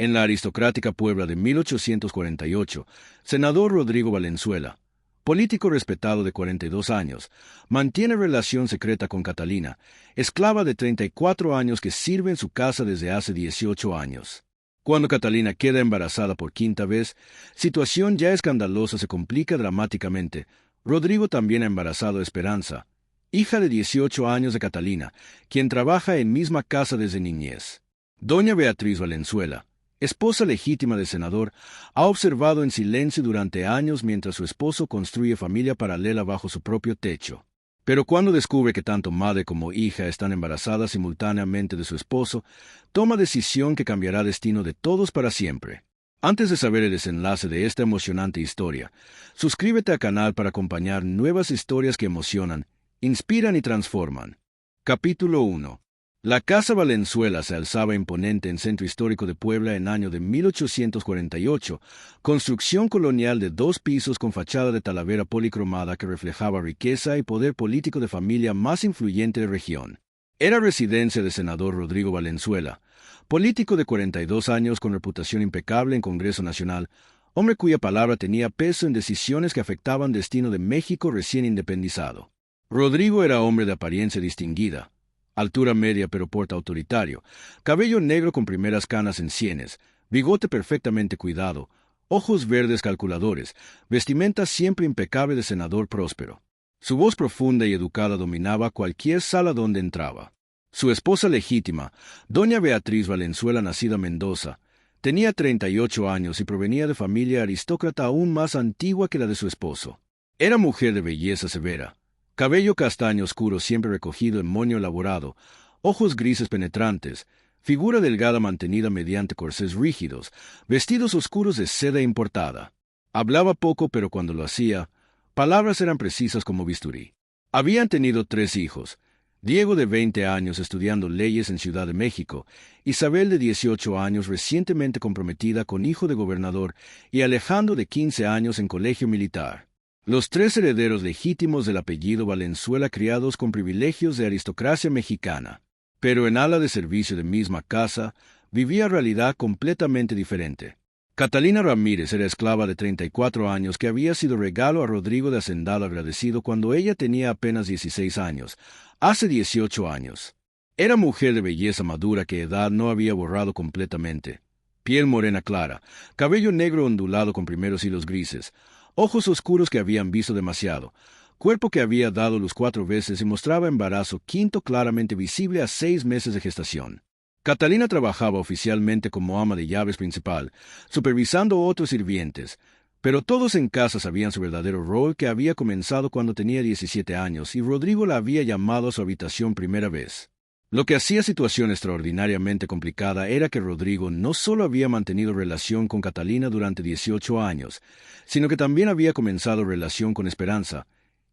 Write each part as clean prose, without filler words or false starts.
En la aristocrática Puebla de 1848, senador Rodrigo Valenzuela, político respetado de 42 años, mantiene relación secreta con Catalina, esclava de 34 años que sirve en su casa desde hace 18 años. Cuando Catalina queda embarazada por quinta vez, situación ya escandalosa se complica dramáticamente. Rodrigo también ha embarazado a Esperanza, hija de 18 años de Catalina, quien trabaja en misma casa desde niñez. Doña Beatriz Valenzuela, esposa legítima del senador, ha observado en silencio durante años mientras su esposo construye familia paralela bajo su propio techo. Pero cuando descubre que tanto madre como hija están embarazadas simultáneamente de su esposo, toma decisión que cambiará destino de todos para siempre. Antes de saber el desenlace de esta emocionante historia, suscríbete al canal para acompañar nuevas historias que emocionan, inspiran y transforman. Capítulo 1. La Casa Valenzuela se alzaba imponente en centro histórico de Puebla en año de 1848, construcción colonial de 2 pisos con fachada de talavera policromada que reflejaba riqueza y poder político de familia más influyente de región. Era residencia del senador Rodrigo Valenzuela, político de 42 años con reputación impecable en Congreso Nacional, hombre cuya palabra tenía peso en decisiones que afectaban destino de México recién independizado. Rodrigo era hombre de apariencia distinguida, altura media pero porte autoritario, cabello negro con primeras canas en sienes, bigote perfectamente cuidado, ojos verdes calculadores, vestimenta siempre impecable de senador próspero. Su voz profunda y educada dominaba cualquier sala donde entraba. Su esposa legítima, doña Beatriz Valenzuela, nacida Mendoza, tenía 38 años y provenía de familia aristócrata aún más antigua que la de su esposo. Era mujer de belleza severa. Cabello castaño oscuro siempre recogido en moño elaborado, ojos grises penetrantes, figura delgada mantenida mediante corsés rígidos, vestidos oscuros de seda importada. Hablaba poco, pero cuando lo hacía, palabras eran precisas como bisturí. Habían tenido 3 hijos: Diego, de 20 años, estudiando leyes en Ciudad de México; Isabel, de 18 años, recientemente comprometida con hijo de gobernador; y Alejandro, de 15 años, en colegio militar. Los 3 herederos legítimos del apellido Valenzuela, criados con privilegios de aristocracia mexicana. Pero en ala de servicio de misma casa, vivía realidad completamente diferente. Catalina Ramírez era esclava de 34 años que había sido regalo a Rodrigo de hacendado agradecido cuando ella tenía apenas 16 años, hace 18 años. Era mujer de belleza madura que edad no había borrado completamente. Piel morena clara, cabello negro ondulado con primeros hilos grises, ojos oscuros que habían visto demasiado, cuerpo que había dado luz 4 veces y mostraba embarazo quinto claramente visible a 6 meses de gestación. Catalina trabajaba oficialmente como ama de llaves principal, supervisando a otros sirvientes, pero todos en casa sabían su verdadero rol, que había comenzado cuando tenía 17 años y Rodrigo la había llamado a su habitación primera vez. Lo que hacía situación extraordinariamente complicada era que Rodrigo no solo había mantenido relación con Catalina durante 18 años, sino que también había comenzado relación con Esperanza,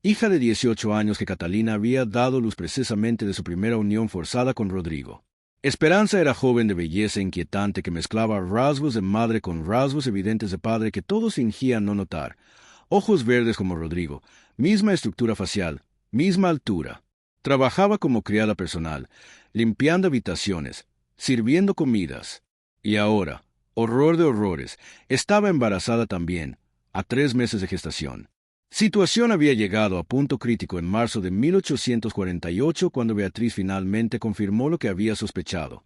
hija de 18 años que Catalina había dado luz precisamente de su primera unión forzada con Rodrigo. Esperanza era joven de belleza inquietante que mezclaba rasgos de madre con rasgos evidentes de padre que todos fingían no notar. Ojos verdes como Rodrigo, misma estructura facial, misma altura. Trabajaba como criada personal, limpiando habitaciones, sirviendo comidas. Y ahora, horror de horrores, estaba embarazada también, a 3 meses de gestación. Situación había llegado a punto crítico en marzo de 1848 cuando Beatriz finalmente confirmó lo que había sospechado.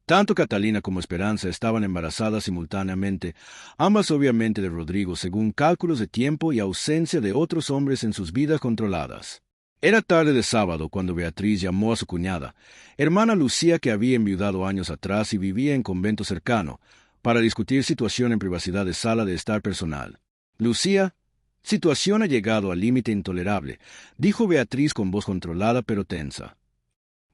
Tanto Catalina como Esperanza estaban embarazadas simultáneamente, ambas obviamente de Rodrigo según cálculos de tiempo y ausencia de otros hombres en sus vidas controladas. Era tarde de sábado cuando Beatriz llamó a su cuñada, hermana Lucía, que había enviudado años atrás y vivía en convento cercano, para discutir situación en privacidad de sala de estar personal. Lucía, situación ha llegado al límite intolerable, dijo Beatriz con voz controlada pero tensa.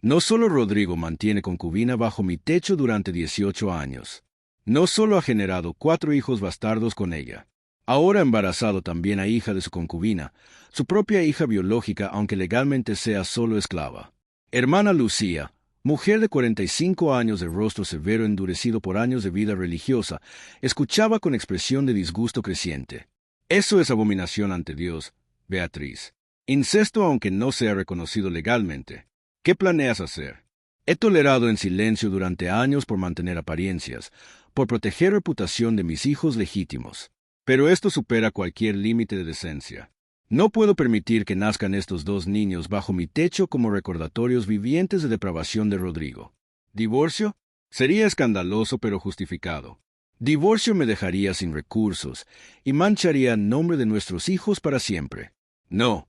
No solo Rodrigo mantiene concubina bajo mi techo durante 18 años. No solo ha generado 4 hijos bastardos con ella. Ahora embarazado también a hija de su concubina, su propia hija biológica aunque legalmente sea solo esclava. Hermana Lucía, mujer de 45 años de rostro severo endurecido por años de vida religiosa, escuchaba con expresión de disgusto creciente. Eso es abominación ante Dios, Beatriz. Incesto aunque no sea reconocido legalmente. ¿Qué planeas hacer? He tolerado en silencio durante años por mantener apariencias, por proteger la reputación de mis hijos legítimos. Pero esto supera cualquier límite de decencia. No puedo permitir que nazcan estos dos niños bajo mi techo como recordatorios vivientes de depravación de Rodrigo. ¿Divorcio? Sería escandaloso pero justificado. Divorcio me dejaría sin recursos y mancharía el nombre de nuestros hijos para siempre. No.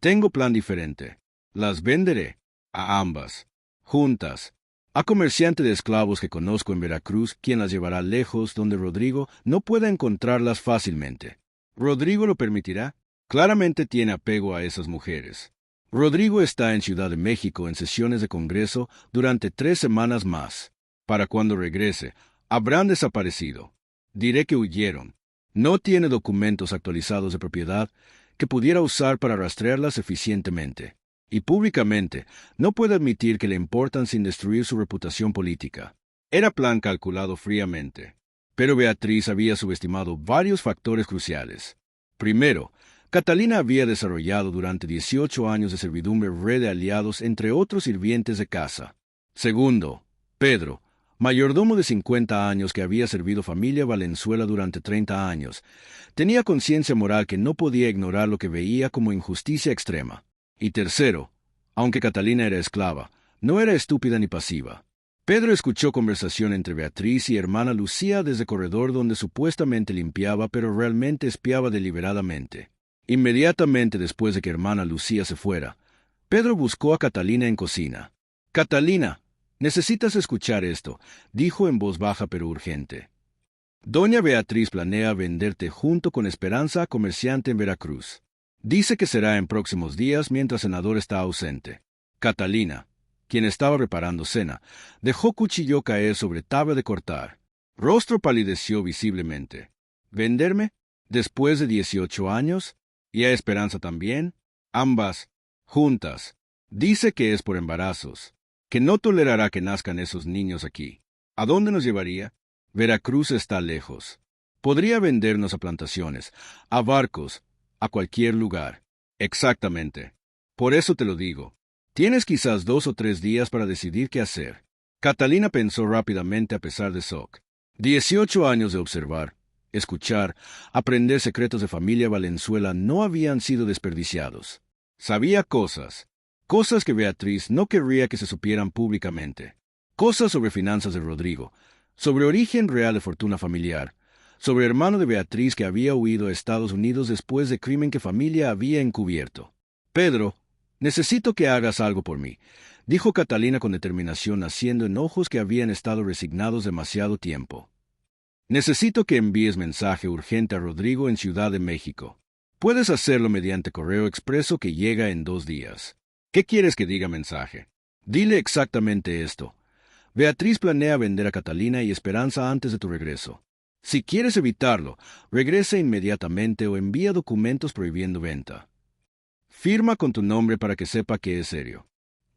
Tengo plan diferente. Las venderé. A ambas. Juntas. A comerciante de esclavos que conozco en Veracruz, quien las llevará lejos donde Rodrigo no pueda encontrarlas fácilmente. ¿Rodrigo lo permitirá? Claramente tiene apego a esas mujeres. Rodrigo está en Ciudad de México en sesiones de Congreso durante 3 semanas más. Para cuando regrese, habrán desaparecido. Diré que huyeron. No tiene documentos actualizados de propiedad que pudiera usar para rastrearlas eficientemente. Y públicamente no puede admitir que le importan sin destruir su reputación política. Era plan calculado fríamente. Pero Beatriz había subestimado varios factores cruciales. Primero, Catalina había desarrollado durante 18 años de servidumbre red de aliados entre otros sirvientes de casa. Segundo, Pedro, mayordomo de 50 años que había servido familia Valenzuela durante 30 años, tenía conciencia moral que no podía ignorar lo que veía como injusticia extrema. Y tercero, aunque Catalina era esclava, no era estúpida ni pasiva. Pedro escuchó conversación entre Beatriz y hermana Lucía desde el corredor donde supuestamente limpiaba pero realmente espiaba deliberadamente. Inmediatamente después de que hermana Lucía se fuera, Pedro buscó a Catalina en cocina. «Catalina, necesitas escuchar esto», dijo en voz baja pero urgente. «Doña Beatriz planea venderte junto con Esperanza a comerciante en Veracruz. Dice que será en próximos días mientras senador está ausente». Catalina, quien estaba preparando cena, dejó cuchillo caer sobre tabla de cortar. Rostro palideció visiblemente. ¿Venderme? ¿Después de 18 años? ¿Y a Esperanza también? Ambas, juntas. Dice que es por embarazos, que no tolerará que nazcan esos niños aquí. ¿A dónde nos llevaría? Veracruz está lejos. Podría vendernos a plantaciones, a barcos, a cualquier lugar. Exactamente. Por eso te lo digo. Tienes quizás 2 o 3 días para decidir qué hacer. Catalina pensó rápidamente a pesar de shock. 18 años de observar, escuchar, aprender secretos de familia Valenzuela no habían sido desperdiciados. Sabía cosas que Beatriz no querría que se supieran públicamente. Cosas sobre finanzas de Rodrigo, sobre origen real de fortuna familiar, sobre hermano de Beatriz que había huido a Estados Unidos después de crimen que familia había encubierto. «Pedro, necesito que hagas algo por mí», dijo Catalina con determinación, haciendo enojos que habían estado resignados demasiado tiempo. «Necesito que envíes mensaje urgente a Rodrigo en Ciudad de México. Puedes hacerlo mediante correo expreso que llega en 2 días. ¿Qué quieres que diga mensaje? Dile exactamente esto. Beatriz planea vender a Catalina y Esperanza antes de tu regreso. Si quieres evitarlo, regresa inmediatamente o envía documentos prohibiendo venta. Firma con tu nombre para que sepa que es serio.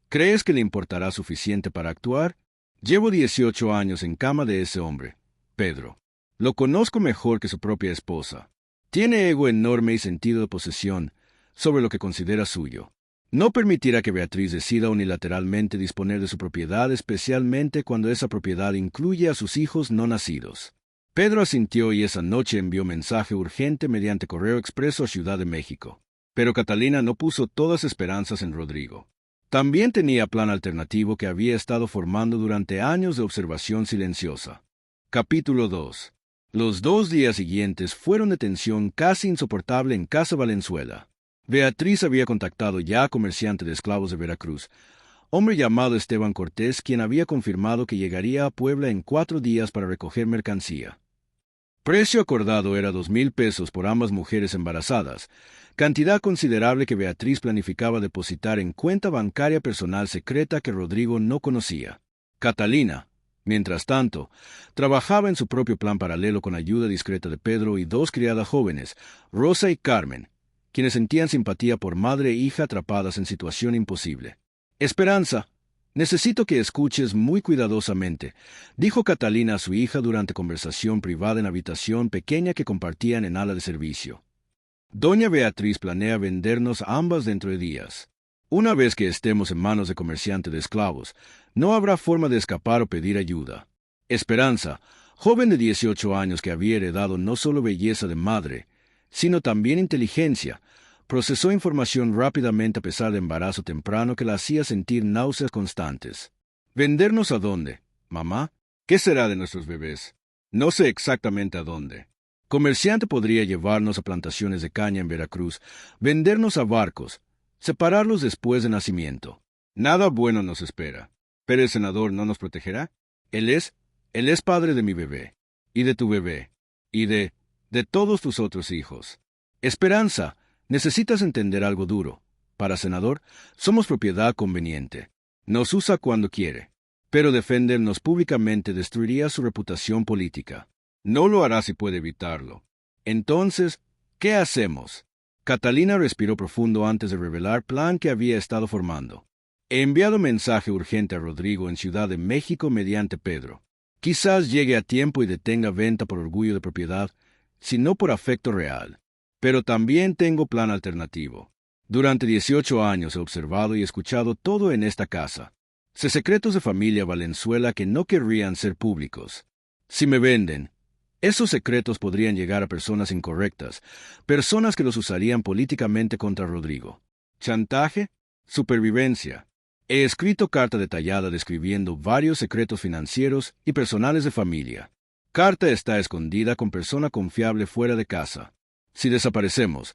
¿Crees que le importará suficiente para actuar? Llevo 18 años en cama de ese hombre, Pedro. Lo conozco mejor que su propia esposa. Tiene ego enorme y sentido de posesión sobre lo que considera suyo. No permitirá que Beatriz decida unilateralmente disponer de su propiedad, especialmente cuando esa propiedad incluye a sus hijos no nacidos. Pedro asintió y esa noche envió mensaje urgente mediante correo expreso a Ciudad de México. Pero Catalina no puso todas esperanzas en Rodrigo. También tenía plan alternativo que había estado formando durante años de observación silenciosa. Capítulo 2. Los 2 días siguientes fueron de tensión casi insoportable en casa Valenzuela. Beatriz había contactado ya a comerciante de esclavos de Veracruz, hombre llamado Esteban Cortés, quien había confirmado que llegaría a Puebla en 4 días para recoger mercancía. Precio acordado era 2,000 pesos por ambas mujeres embarazadas, cantidad considerable que Beatriz planificaba depositar en cuenta bancaria personal secreta que Rodrigo no conocía. Catalina, mientras tanto, trabajaba en su propio plan paralelo con ayuda discreta de Pedro y 2 criadas jóvenes, Rosa y Carmen, quienes sentían simpatía por madre e hija atrapadas en situación imposible. «Esperanza, necesito que escuches muy cuidadosamente», dijo Catalina a su hija durante conversación privada en la habitación pequeña que compartían en ala de servicio. «Doña Beatriz planea vendernos a ambas dentro de días. Una vez que estemos en manos de comerciante de esclavos, no habrá forma de escapar o pedir ayuda. Esperanza, joven de 18 años que había heredado no solo belleza de madre, sino también inteligencia, procesó información rápidamente a pesar de embarazo temprano que la hacía sentir náuseas constantes. ¿Vendernos a dónde, mamá? ¿Qué será de nuestros bebés? No sé exactamente a dónde. Comerciante podría llevarnos a plantaciones de caña en Veracruz, vendernos a barcos, separarlos después de nacimiento. Nada bueno nos espera. Pero el senador no nos protegerá. Él es padre de mi bebé, y de tu bebé, y de todos tus otros hijos. Esperanza, necesitas entender algo duro. Para senador, somos propiedad conveniente. Nos usa cuando quiere. Pero defendernos públicamente destruiría su reputación política. No lo hará si puede evitarlo. Entonces, ¿qué hacemos? Catalina respiró profundo antes de revelar plan que había estado formando. He enviado mensaje urgente a Rodrigo en Ciudad de México mediante Pedro. Quizás llegue a tiempo y detenga venta por orgullo de propiedad, si no por afecto real. Pero también tengo plan alternativo. Durante 18 años he observado y escuchado todo en esta casa. Sé secretos de familia Valenzuela que no querrían ser públicos. Si me venden, esos secretos podrían llegar a personas incorrectas, personas que los usarían políticamente contra Rodrigo. ¿Chantaje? Supervivencia. He escrito carta detallada describiendo varios secretos financieros y personales de familia. Carta está escondida con persona confiable fuera de casa. Si desaparecemos,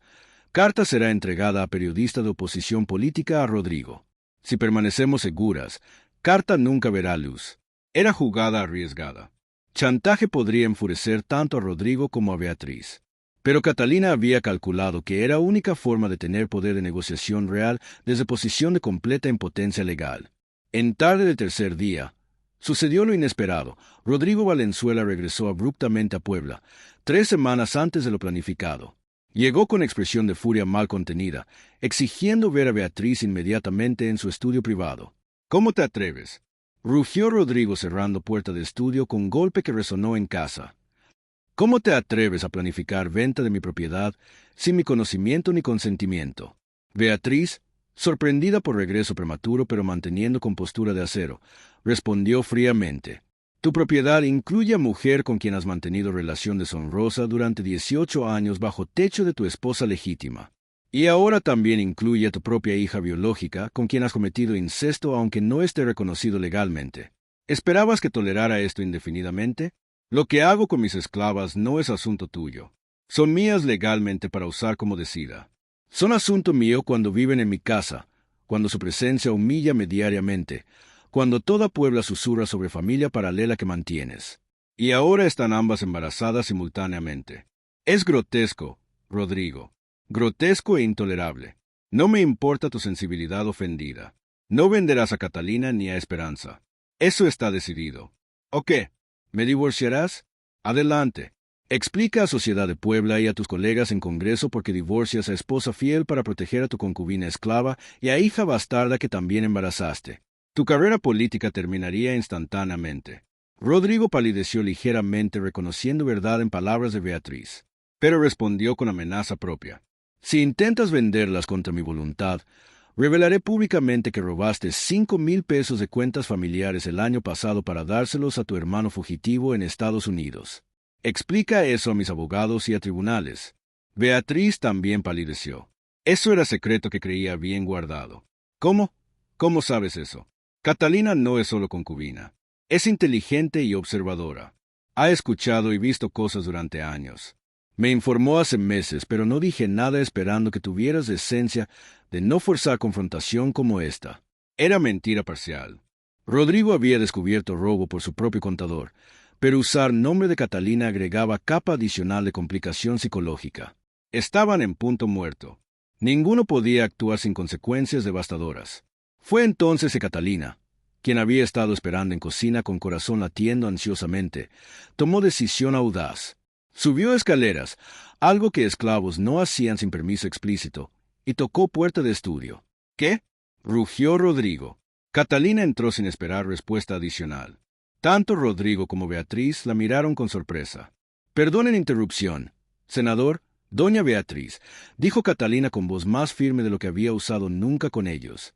carta será entregada a periodista de oposición política a Rodrigo. Si permanecemos seguras, carta nunca verá luz. Era jugada arriesgada. Chantaje podría enfurecer tanto a Rodrigo como a Beatriz. Pero Catalina había calculado que era única forma de tener poder de negociación real desde posición de completa impotencia legal. En tarde del tercer día, sucedió lo inesperado. Rodrigo Valenzuela regresó abruptamente a Puebla, 3 semanas antes de lo planificado. Llegó con expresión de furia mal contenida, exigiendo ver a Beatriz inmediatamente en su estudio privado. ¿Cómo te atreves? Rugió Rodrigo cerrando puerta de estudio con golpe que resonó en casa. ¿Cómo te atreves a planificar venta de mi propiedad sin mi conocimiento ni consentimiento? Beatriz, sorprendida por regreso prematuro pero manteniendo compostura de acero, respondió fríamente. Tu propiedad incluye a mujer con quien has mantenido relación deshonrosa durante 18 años bajo techo de tu esposa legítima. Y ahora también incluye a tu propia hija biológica con quien has cometido incesto aunque no esté reconocido legalmente. ¿Esperabas que tolerara esto indefinidamente? Lo que hago con mis esclavas no es asunto tuyo. Son mías legalmente para usar como decida. Son asunto mío cuando viven en mi casa, cuando su presencia humíllame diariamente, cuando toda Puebla susurra sobre familia paralela que mantienes. Y ahora están ambas embarazadas simultáneamente. Es grotesco, Rodrigo. Grotesco e intolerable. No me importa tu sensibilidad ofendida. No venderás a Catalina ni a Esperanza. Eso está decidido. ¿O qué? ¿Me divorciarás? Adelante. Explica a Sociedad de Puebla y a tus colegas en Congreso por qué divorcias a esposa fiel para proteger a tu concubina esclava y a hija bastarda que también embarazaste. Tu carrera política terminaría instantáneamente. Rodrigo palideció ligeramente reconociendo verdad en palabras de Beatriz, pero respondió con amenaza propia. Si intentas venderlas contra mi voluntad, revelaré públicamente que robaste 5,000 pesos de cuentas familiares el año pasado para dárselos a tu hermano fugitivo en Estados Unidos. Explica eso a mis abogados y a tribunales. Beatriz también palideció. Eso era secreto que creía bien guardado. ¿Cómo? ¿Cómo sabes eso? Catalina no es solo concubina. Es inteligente y observadora. Ha escuchado y visto cosas durante años. Me informó hace meses, pero no dije nada esperando que tuvieras decencia de no forzar confrontación como esta. Era mentira parcial. Rodrigo había descubierto robo por su propio contador, pero usar nombre de Catalina agregaba capa adicional de complicación psicológica. Estaban en punto muerto. Ninguno podía actuar sin consecuencias devastadoras. Fue entonces que Catalina, quien había estado esperando en cocina con corazón latiendo ansiosamente, tomó decisión audaz. Subió escaleras, algo que esclavos no hacían sin permiso explícito, y tocó puerta de estudio. ¿Qué? Rugió Rodrigo. Catalina entró sin esperar respuesta adicional. Tanto Rodrigo como Beatriz la miraron con sorpresa. Perdonen interrupción, senador, doña Beatriz, dijo Catalina con voz más firme de lo que había usado nunca con ellos.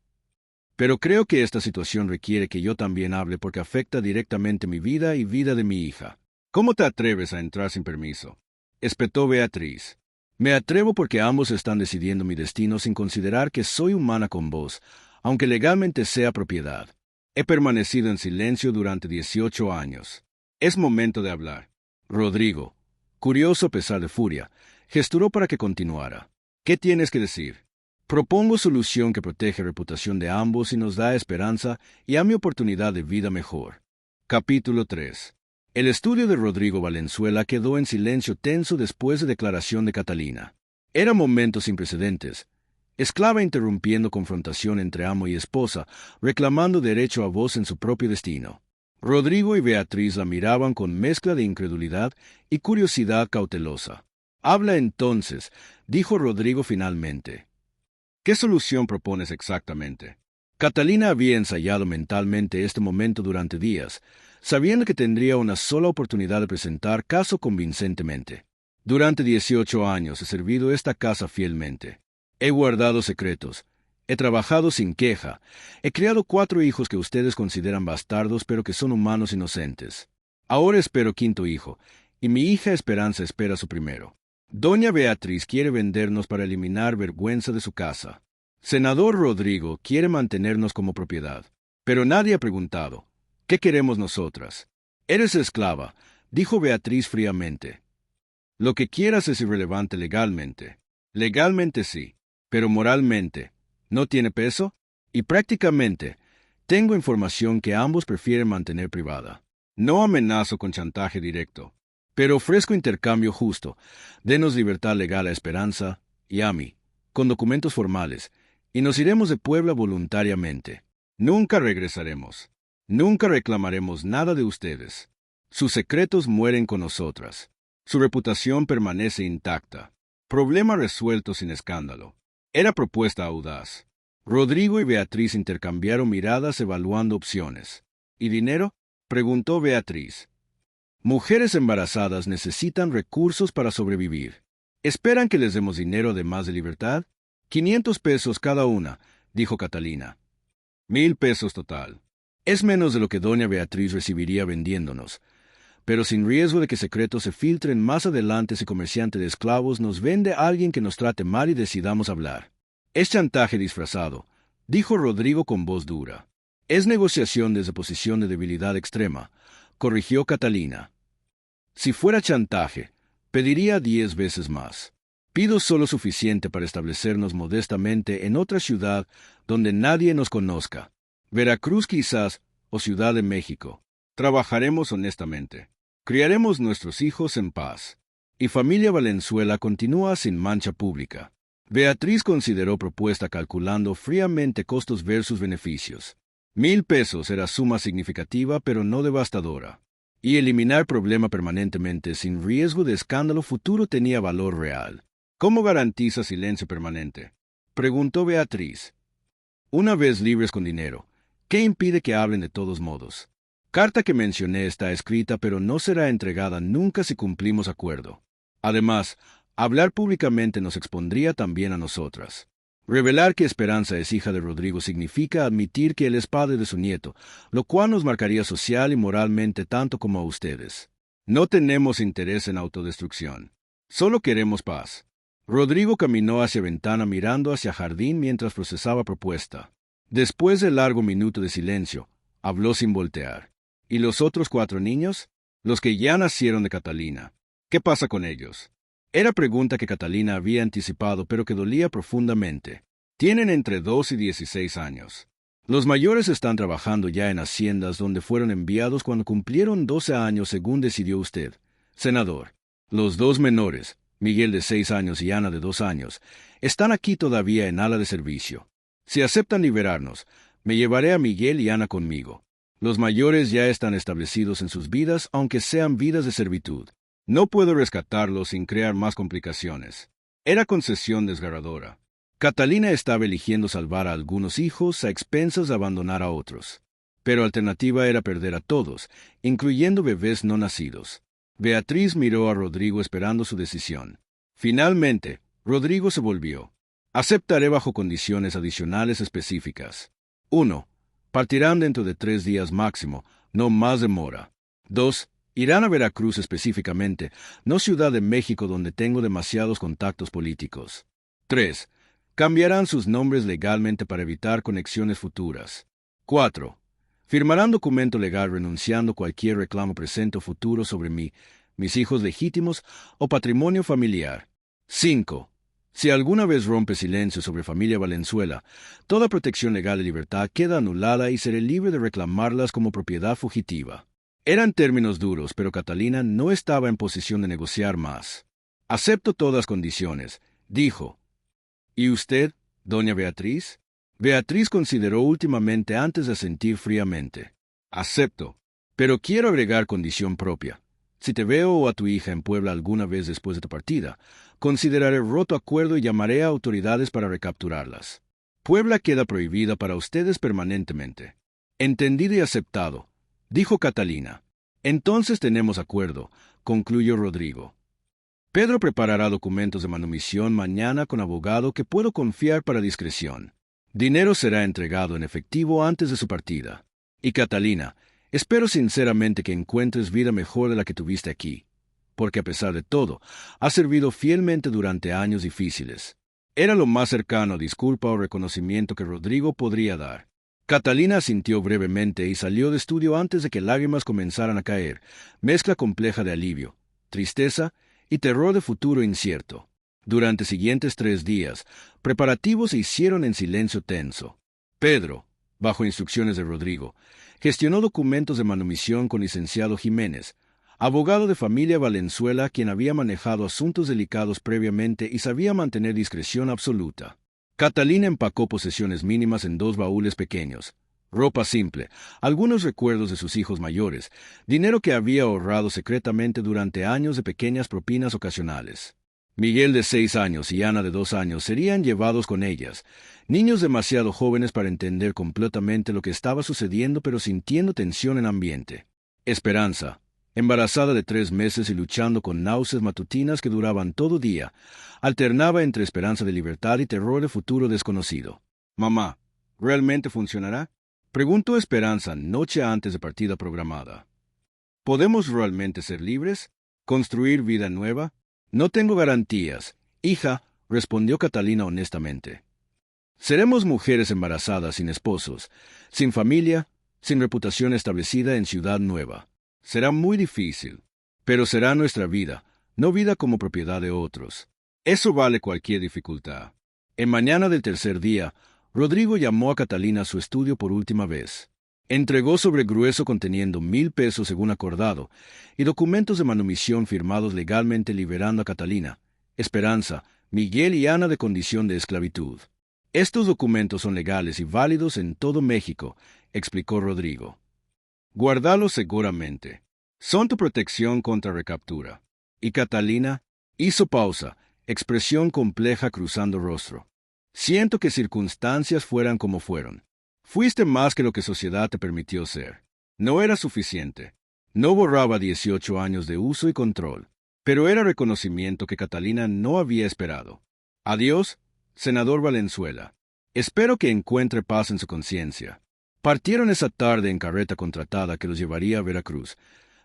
Pero creo que esta situación requiere que yo también hable porque afecta directamente mi vida y vida de mi hija. ¿Cómo te atreves a entrar sin permiso? Espetó Beatriz. Me atrevo porque ambos están decidiendo mi destino sin considerar que soy humana con vos, aunque legalmente sea propiedad. He permanecido en silencio durante 18 años. Es momento de hablar. Rodrigo, curioso a pesar de furia, gesturó para que continuara. ¿Qué tienes que decir? Propongo solución que protege la reputación de ambos y nos da esperanza y a mi oportunidad de vida mejor. Capítulo 3. El estudio de Rodrigo Valenzuela quedó en silencio tenso después de declaración de Catalina. Era momento sin precedentes. Esclava interrumpiendo confrontación entre amo y esposa, reclamando derecho a voz en su propio destino. Rodrigo y Beatriz la miraban con mezcla de incredulidad y curiosidad cautelosa. Habla entonces, dijo Rodrigo finalmente. ¿Qué solución propones exactamente? Catalina había ensayado mentalmente este momento durante días, sabiendo que tendría una sola oportunidad de presentar caso convincentemente. Durante 18 años he servido esta casa fielmente. He guardado secretos. He trabajado sin queja. He criado 4 hijos que ustedes consideran bastardos, pero que son humanos inocentes. Ahora espero 5º hijo, y mi hija Esperanza espera su primero. Doña Beatriz quiere vendernos para eliminar vergüenza de su casa. Senador Rodrigo quiere mantenernos como propiedad. Pero nadie ha preguntado, ¿qué queremos nosotras? Eres esclava, dijo Beatriz fríamente. Lo que quieras es irrelevante legalmente. Legalmente sí, pero moralmente, ¿no tiene peso? Y prácticamente, tengo información que ambos prefieren mantener privada. No amenazo con chantaje directo, pero ofrezco intercambio justo. Denos libertad legal a Esperanza y a mí, con documentos formales, y nos iremos de Puebla voluntariamente. Nunca regresaremos. Nunca reclamaremos nada de ustedes. Sus secretos mueren con nosotras. Su reputación permanece intacta. Problema resuelto sin escándalo. Era propuesta audaz. Rodrigo y Beatriz intercambiaron miradas evaluando opciones. ¿Y dinero? Preguntó Beatriz. Mujeres embarazadas necesitan recursos para sobrevivir. ¿Esperan que les demos dinero además de libertad? 500 pesos cada una, dijo Catalina. 1000 pesos total. Es menos de lo que doña Beatriz recibiría vendiéndonos, pero sin riesgo de que secretos se filtren más adelante si comerciante de esclavos nos vende a alguien que nos trate mal y decidamos hablar. Es chantaje disfrazado, dijo Rodrigo con voz dura. Es negociación desde posición de debilidad extrema, corrigió Catalina. Si fuera chantaje, pediría 10 veces más. Pido solo suficiente para establecernos modestamente en otra ciudad donde nadie nos conozca. Veracruz quizás, o Ciudad de México. Trabajaremos honestamente. Criaremos nuestros hijos en paz. Y familia Valenzuela continúa sin mancha pública. Beatriz consideró propuesta calculando fríamente costos versus beneficios. 1000 pesos era suma significativa pero no devastadora. Y eliminar problema permanentemente sin riesgo de escándalo futuro tenía valor real. ¿Cómo garantiza silencio permanente? Preguntó Beatriz. Una vez libres con dinero, ¿qué impide que hablen de todos modos? Carta que mencioné está escrita pero no será entregada nunca si cumplimos acuerdo. Además, hablar públicamente nos expondría también a nosotras. Revelar que Esperanza es hija de Rodrigo significa admitir que él es padre de su nieto, lo cual nos marcaría social y moralmente tanto como a ustedes. No tenemos interés en autodestrucción. Solo queremos paz. Rodrigo caminó hacia ventana mirando hacia jardín mientras procesaba propuesta. Después de largo minuto de silencio, habló sin voltear. ¿Y los otros 4 niños? Los que ya nacieron de Catalina. ¿Qué pasa con ellos? Era pregunta que Catalina había anticipado pero que dolía profundamente. Tienen entre 2 y 16 años. Los mayores están trabajando ya en haciendas donde fueron enviados cuando cumplieron 12 años según decidió usted, senador. Los 2 menores, Miguel de 6 años y Ana de 2 años, están aquí todavía en ala de servicio. Si aceptan liberarnos, me llevaré a Miguel y Ana conmigo. Los mayores ya están establecidos en sus vidas, aunque sean vidas de servitud. No puedo rescatarlos sin crear más complicaciones. Era concesión desgarradora. Catalina estaba eligiendo salvar a algunos hijos a expensas de abandonar a otros. Pero alternativa era perder a todos, incluyendo bebés no nacidos. Beatriz miró a Rodrigo esperando su decisión. Finalmente, Rodrigo se volvió. Aceptaré bajo condiciones adicionales específicas. 1. Partirán dentro de 3 días máximo, no más demora. 2. Irán a Veracruz específicamente, no Ciudad de México donde tengo demasiados contactos políticos. 3. Cambiarán sus nombres legalmente para evitar conexiones futuras. 4. Firmarán documento legal renunciando cualquier reclamo presente o futuro sobre mí, mis hijos legítimos o patrimonio familiar. 5. Si alguna vez rompe silencio sobre familia Valenzuela, toda protección legal de libertad queda anulada y seré libre de reclamarlas como propiedad fugitiva. Eran términos duros, pero Catalina no estaba en posición de negociar más. Acepto todas condiciones, dijo. ¿Y usted, doña Beatriz? Beatriz consideró últimamente antes de asentir fríamente. Acepto, pero quiero agregar condición propia. Si te veo o a tu hija en Puebla alguna vez después de tu partida, consideraré roto acuerdo y llamaré a autoridades para recapturarlas. Puebla queda prohibida para ustedes permanentemente. Entendido y aceptado, dijo Catalina. Entonces tenemos acuerdo, concluyó Rodrigo. Pedro preparará documentos de manumisión mañana con abogado que puedo confiar para discreción. Dinero será entregado en efectivo antes de su partida. Y Catalina, espero sinceramente que encuentres vida mejor de la que tuviste aquí, porque a pesar de todo, has servido fielmente durante años difíciles. Era lo más cercano a disculpa o reconocimiento que Rodrigo podría dar. Catalina asintió brevemente y salió de estudio antes de que lágrimas comenzaran a caer, mezcla compleja de alivio, tristeza y terror de futuro incierto. Durante siguientes 3 días, preparativos se hicieron en silencio tenso. Pedro, bajo instrucciones de Rodrigo, gestionó documentos de manumisión con licenciado Jiménez, abogado de familia Valenzuela quien había manejado asuntos delicados previamente y sabía mantener discreción absoluta. Catalina empacó posesiones mínimas en 2 baúles pequeños, ropa simple, algunos recuerdos de sus hijos mayores, dinero que había ahorrado secretamente durante años de pequeñas propinas ocasionales. Miguel de 6 años y Ana de 2 años serían llevados con ellas, niños demasiado jóvenes para entender completamente lo que estaba sucediendo pero sintiendo tensión en ambiente. Esperanza, embarazada de 3 meses y luchando con náuseas matutinas que duraban todo día, alternaba entre esperanza de libertad y terror de futuro desconocido. «Mamá, ¿realmente funcionará?», preguntó Esperanza noche antes de partida programada. «¿Podemos realmente ser libres? ¿Construir vida nueva?» «No tengo garantías, hija», respondió Catalina honestamente. «Seremos mujeres embarazadas sin esposos, sin familia, sin reputación establecida en Ciudad Nueva. Será muy difícil, pero será nuestra vida, no vida como propiedad de otros. Eso vale cualquier dificultad». En mañana del tercer día, Rodrigo llamó a Catalina a su estudio por última vez. Entregó sobre grueso conteniendo 1,000 pesos según acordado y documentos de manumisión firmados legalmente liberando a Catalina, Esperanza, Miguel y Ana de condición de esclavitud. «Estos documentos son legales y válidos en todo México», explicó Rodrigo. «Guárdalos seguramente. Son tu protección contra recaptura». Y Catalina hizo pausa, expresión compleja cruzando rostro. «Siento que circunstancias fueran como fueron. Fuiste más que lo que sociedad te permitió ser. No era suficiente. No borraba 18 años de uso y control, pero era reconocimiento que Catalina no había esperado. Adiós, senador Valenzuela. Espero que encuentre paz en su conciencia». Partieron esa tarde en carreta contratada que los llevaría a Veracruz.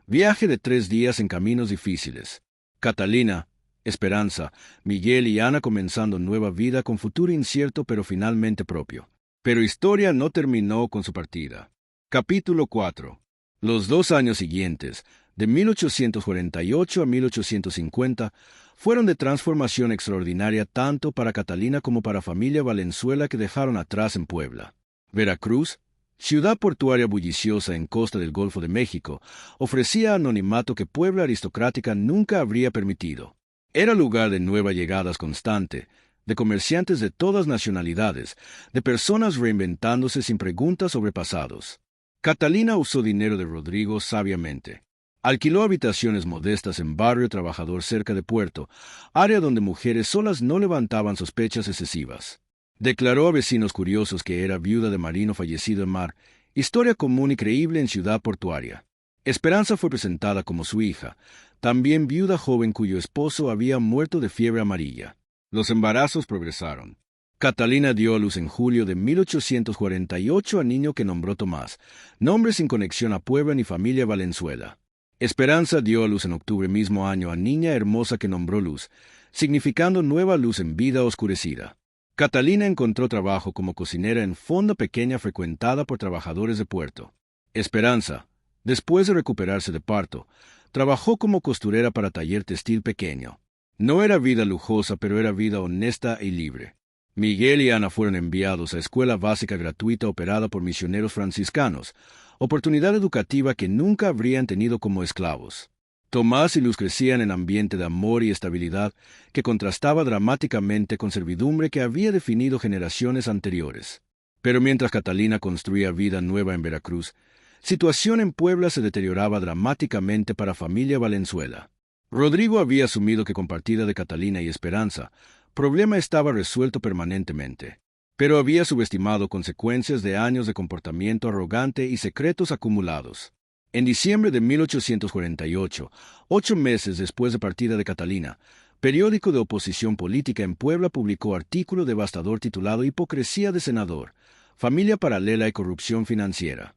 Viaje de 3 días en caminos difíciles. Catalina, Esperanza, Miguel y Ana comenzando nueva vida con futuro incierto pero finalmente propio. Pero historia no terminó con su partida. Capítulo 4. Los 2 años siguientes, de 1848 a 1850, fueron de transformación extraordinaria tanto para Catalina como para familia Valenzuela que dejaron atrás en Puebla. Veracruz, ciudad portuaria bulliciosa en costa del Golfo de México, ofrecía anonimato que Puebla aristocrática nunca habría permitido. Era lugar de nuevas llegadas constante, de comerciantes de todas nacionalidades, de personas reinventándose sin preguntas sobre pasados. Catalina usó dinero de Rodrigo sabiamente. Alquiló habitaciones modestas en barrio trabajador cerca de Puerto, área donde mujeres solas no levantaban sospechas excesivas. Declaró a vecinos curiosos que era viuda de marino fallecido en mar, historia común y creíble en ciudad portuaria. Esperanza fue presentada como su hija, también viuda joven cuyo esposo había muerto de fiebre amarilla. Los embarazos progresaron. Catalina dio a luz en julio de 1848 a niño que nombró Tomás, nombre sin conexión a Puebla ni familia Valenzuela. Esperanza dio a luz en octubre mismo año a niña hermosa que nombró Luz, significando nueva luz en vida oscurecida. Catalina encontró trabajo como cocinera en fonda pequeña frecuentada por trabajadores de puerto. Esperanza, después de recuperarse de parto, trabajó como costurera para taller textil pequeño. No era vida lujosa, pero era vida honesta y libre. Miguel y Ana fueron enviados a escuela básica gratuita operada por misioneros franciscanos, oportunidad educativa que nunca habrían tenido como esclavos. Tomás y Luz crecían en ambiente de amor y estabilidad que contrastaba dramáticamente con servidumbre que había definido generaciones anteriores. Pero mientras Catalina construía vida nueva en Veracruz, situación en Puebla se deterioraba dramáticamente para familia Valenzuela. Rodrigo había asumido que con partida de Catalina y Esperanza, problema estaba resuelto permanentemente, pero había subestimado consecuencias de años de comportamiento arrogante y secretos acumulados. En diciembre de 1848, 8 meses después de partida de Catalina, periódico de oposición política en Puebla publicó artículo devastador titulado Hipocresía de senador, familia paralela y corrupción financiera.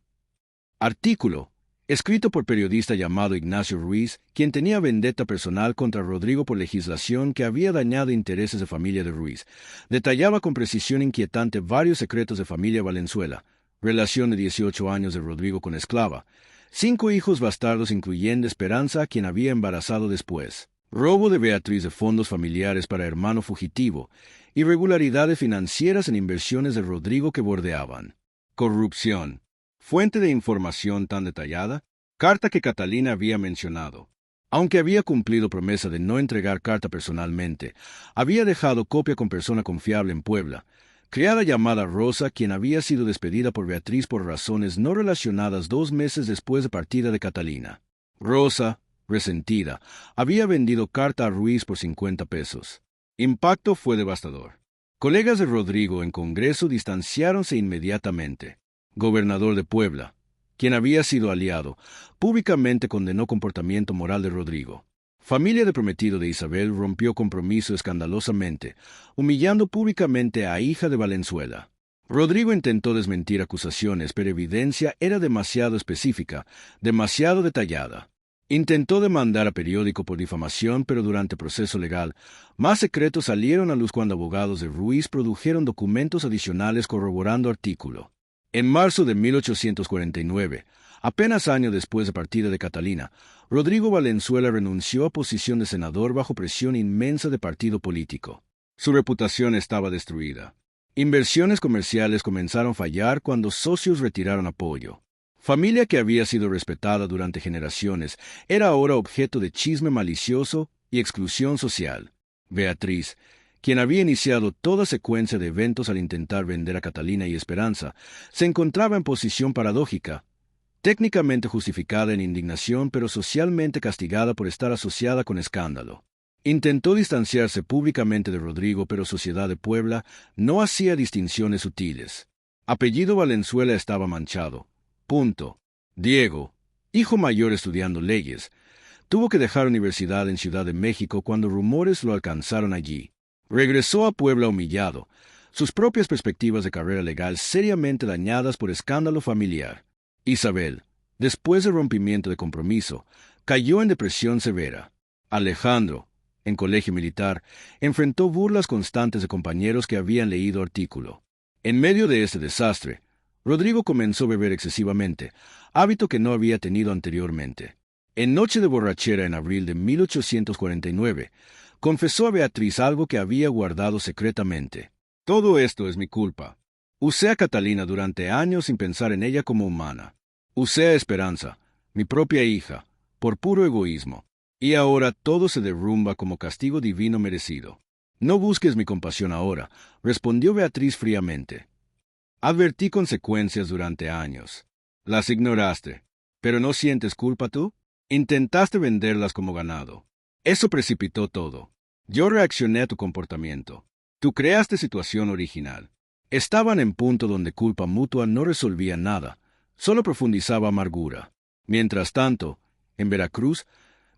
Artículo, escrito por periodista llamado Ignacio Ruiz, quien tenía vendetta personal contra Rodrigo por legislación que había dañado intereses de familia de Ruiz, detallaba con precisión inquietante varios secretos de familia Valenzuela, relación de 18 años de Rodrigo con esclava, 5 hijos bastardos incluyendo Esperanza, quien había embarazado después, robo de Beatriz de fondos familiares para hermano fugitivo, irregularidades financieras en inversiones de Rodrigo que bordeaban. Corrupción. Fuente de información tan detallada, carta que Catalina había mencionado. Aunque había cumplido promesa de no entregar carta personalmente, había dejado copia con persona confiable en Puebla, criada llamada Rosa, quien había sido despedida por Beatriz por razones no relacionadas 2 meses después de partida de Catalina. Rosa, resentida, había vendido carta a Ruiz por 50 pesos. Impacto fue devastador. Colegas de Rodrigo en Congreso distanciáronse inmediatamente. Gobernador de Puebla, quien había sido aliado, públicamente condenó comportamiento moral de Rodrigo. Familia de prometido de Isabel rompió compromiso escandalosamente, humillando públicamente a hija de Valenzuela. Rodrigo intentó desmentir acusaciones, pero evidencia era demasiado específica, demasiado detallada. Intentó demandar a periódico por difamación, pero durante proceso legal, más secretos salieron a luz cuando abogados de Ruiz produjeron documentos adicionales corroborando artículo. En marzo de 1849, apenas año después de partida de Catalina, Rodrigo Valenzuela renunció a posición de senador bajo presión inmensa de partido político. Su reputación estaba destruida. Inversiones comerciales comenzaron a fallar cuando socios retiraron apoyo. Familia que había sido respetada durante generaciones era ahora objeto de chisme malicioso y exclusión social. Beatriz, quien había iniciado toda secuencia de eventos al intentar vender a Catalina y Esperanza, se encontraba en posición paradójica, técnicamente justificada en indignación pero socialmente castigada por estar asociada con escándalo. Intentó distanciarse públicamente de Rodrigo, pero Sociedad de Puebla no hacía distinciones sutiles. Apellido Valenzuela estaba manchado. Punto. Diego, hijo mayor estudiando leyes, tuvo que dejar universidad en Ciudad de México cuando rumores lo alcanzaron allí. Regresó a Puebla humillado, sus propias perspectivas de carrera legal seriamente dañadas por escándalo familiar. Isabel, después del rompimiento de compromiso, cayó en depresión severa. Alejandro, en colegio militar, enfrentó burlas constantes de compañeros que habían leído artículo. En medio de este desastre, Rodrigo comenzó a beber excesivamente, hábito que no había tenido anteriormente. En noche de borrachera en abril de 1849, confesó a Beatriz algo que había guardado secretamente. Todo esto es mi culpa. Usé a Catalina durante años sin pensar en ella como humana. Usé a Esperanza, mi propia hija, por puro egoísmo. Y ahora todo se derrumba como castigo divino merecido. No busques mi compasión ahora, respondió Beatriz fríamente. Advertí consecuencias durante años. Las ignoraste. ¿Pero no sientes culpa tú? Intentaste venderlas como ganado. Eso precipitó todo. Yo reaccioné a tu comportamiento. Tú creaste situación original. Estaban en punto donde culpa mutua no resolvía nada, solo profundizaba amargura. Mientras tanto, en Veracruz,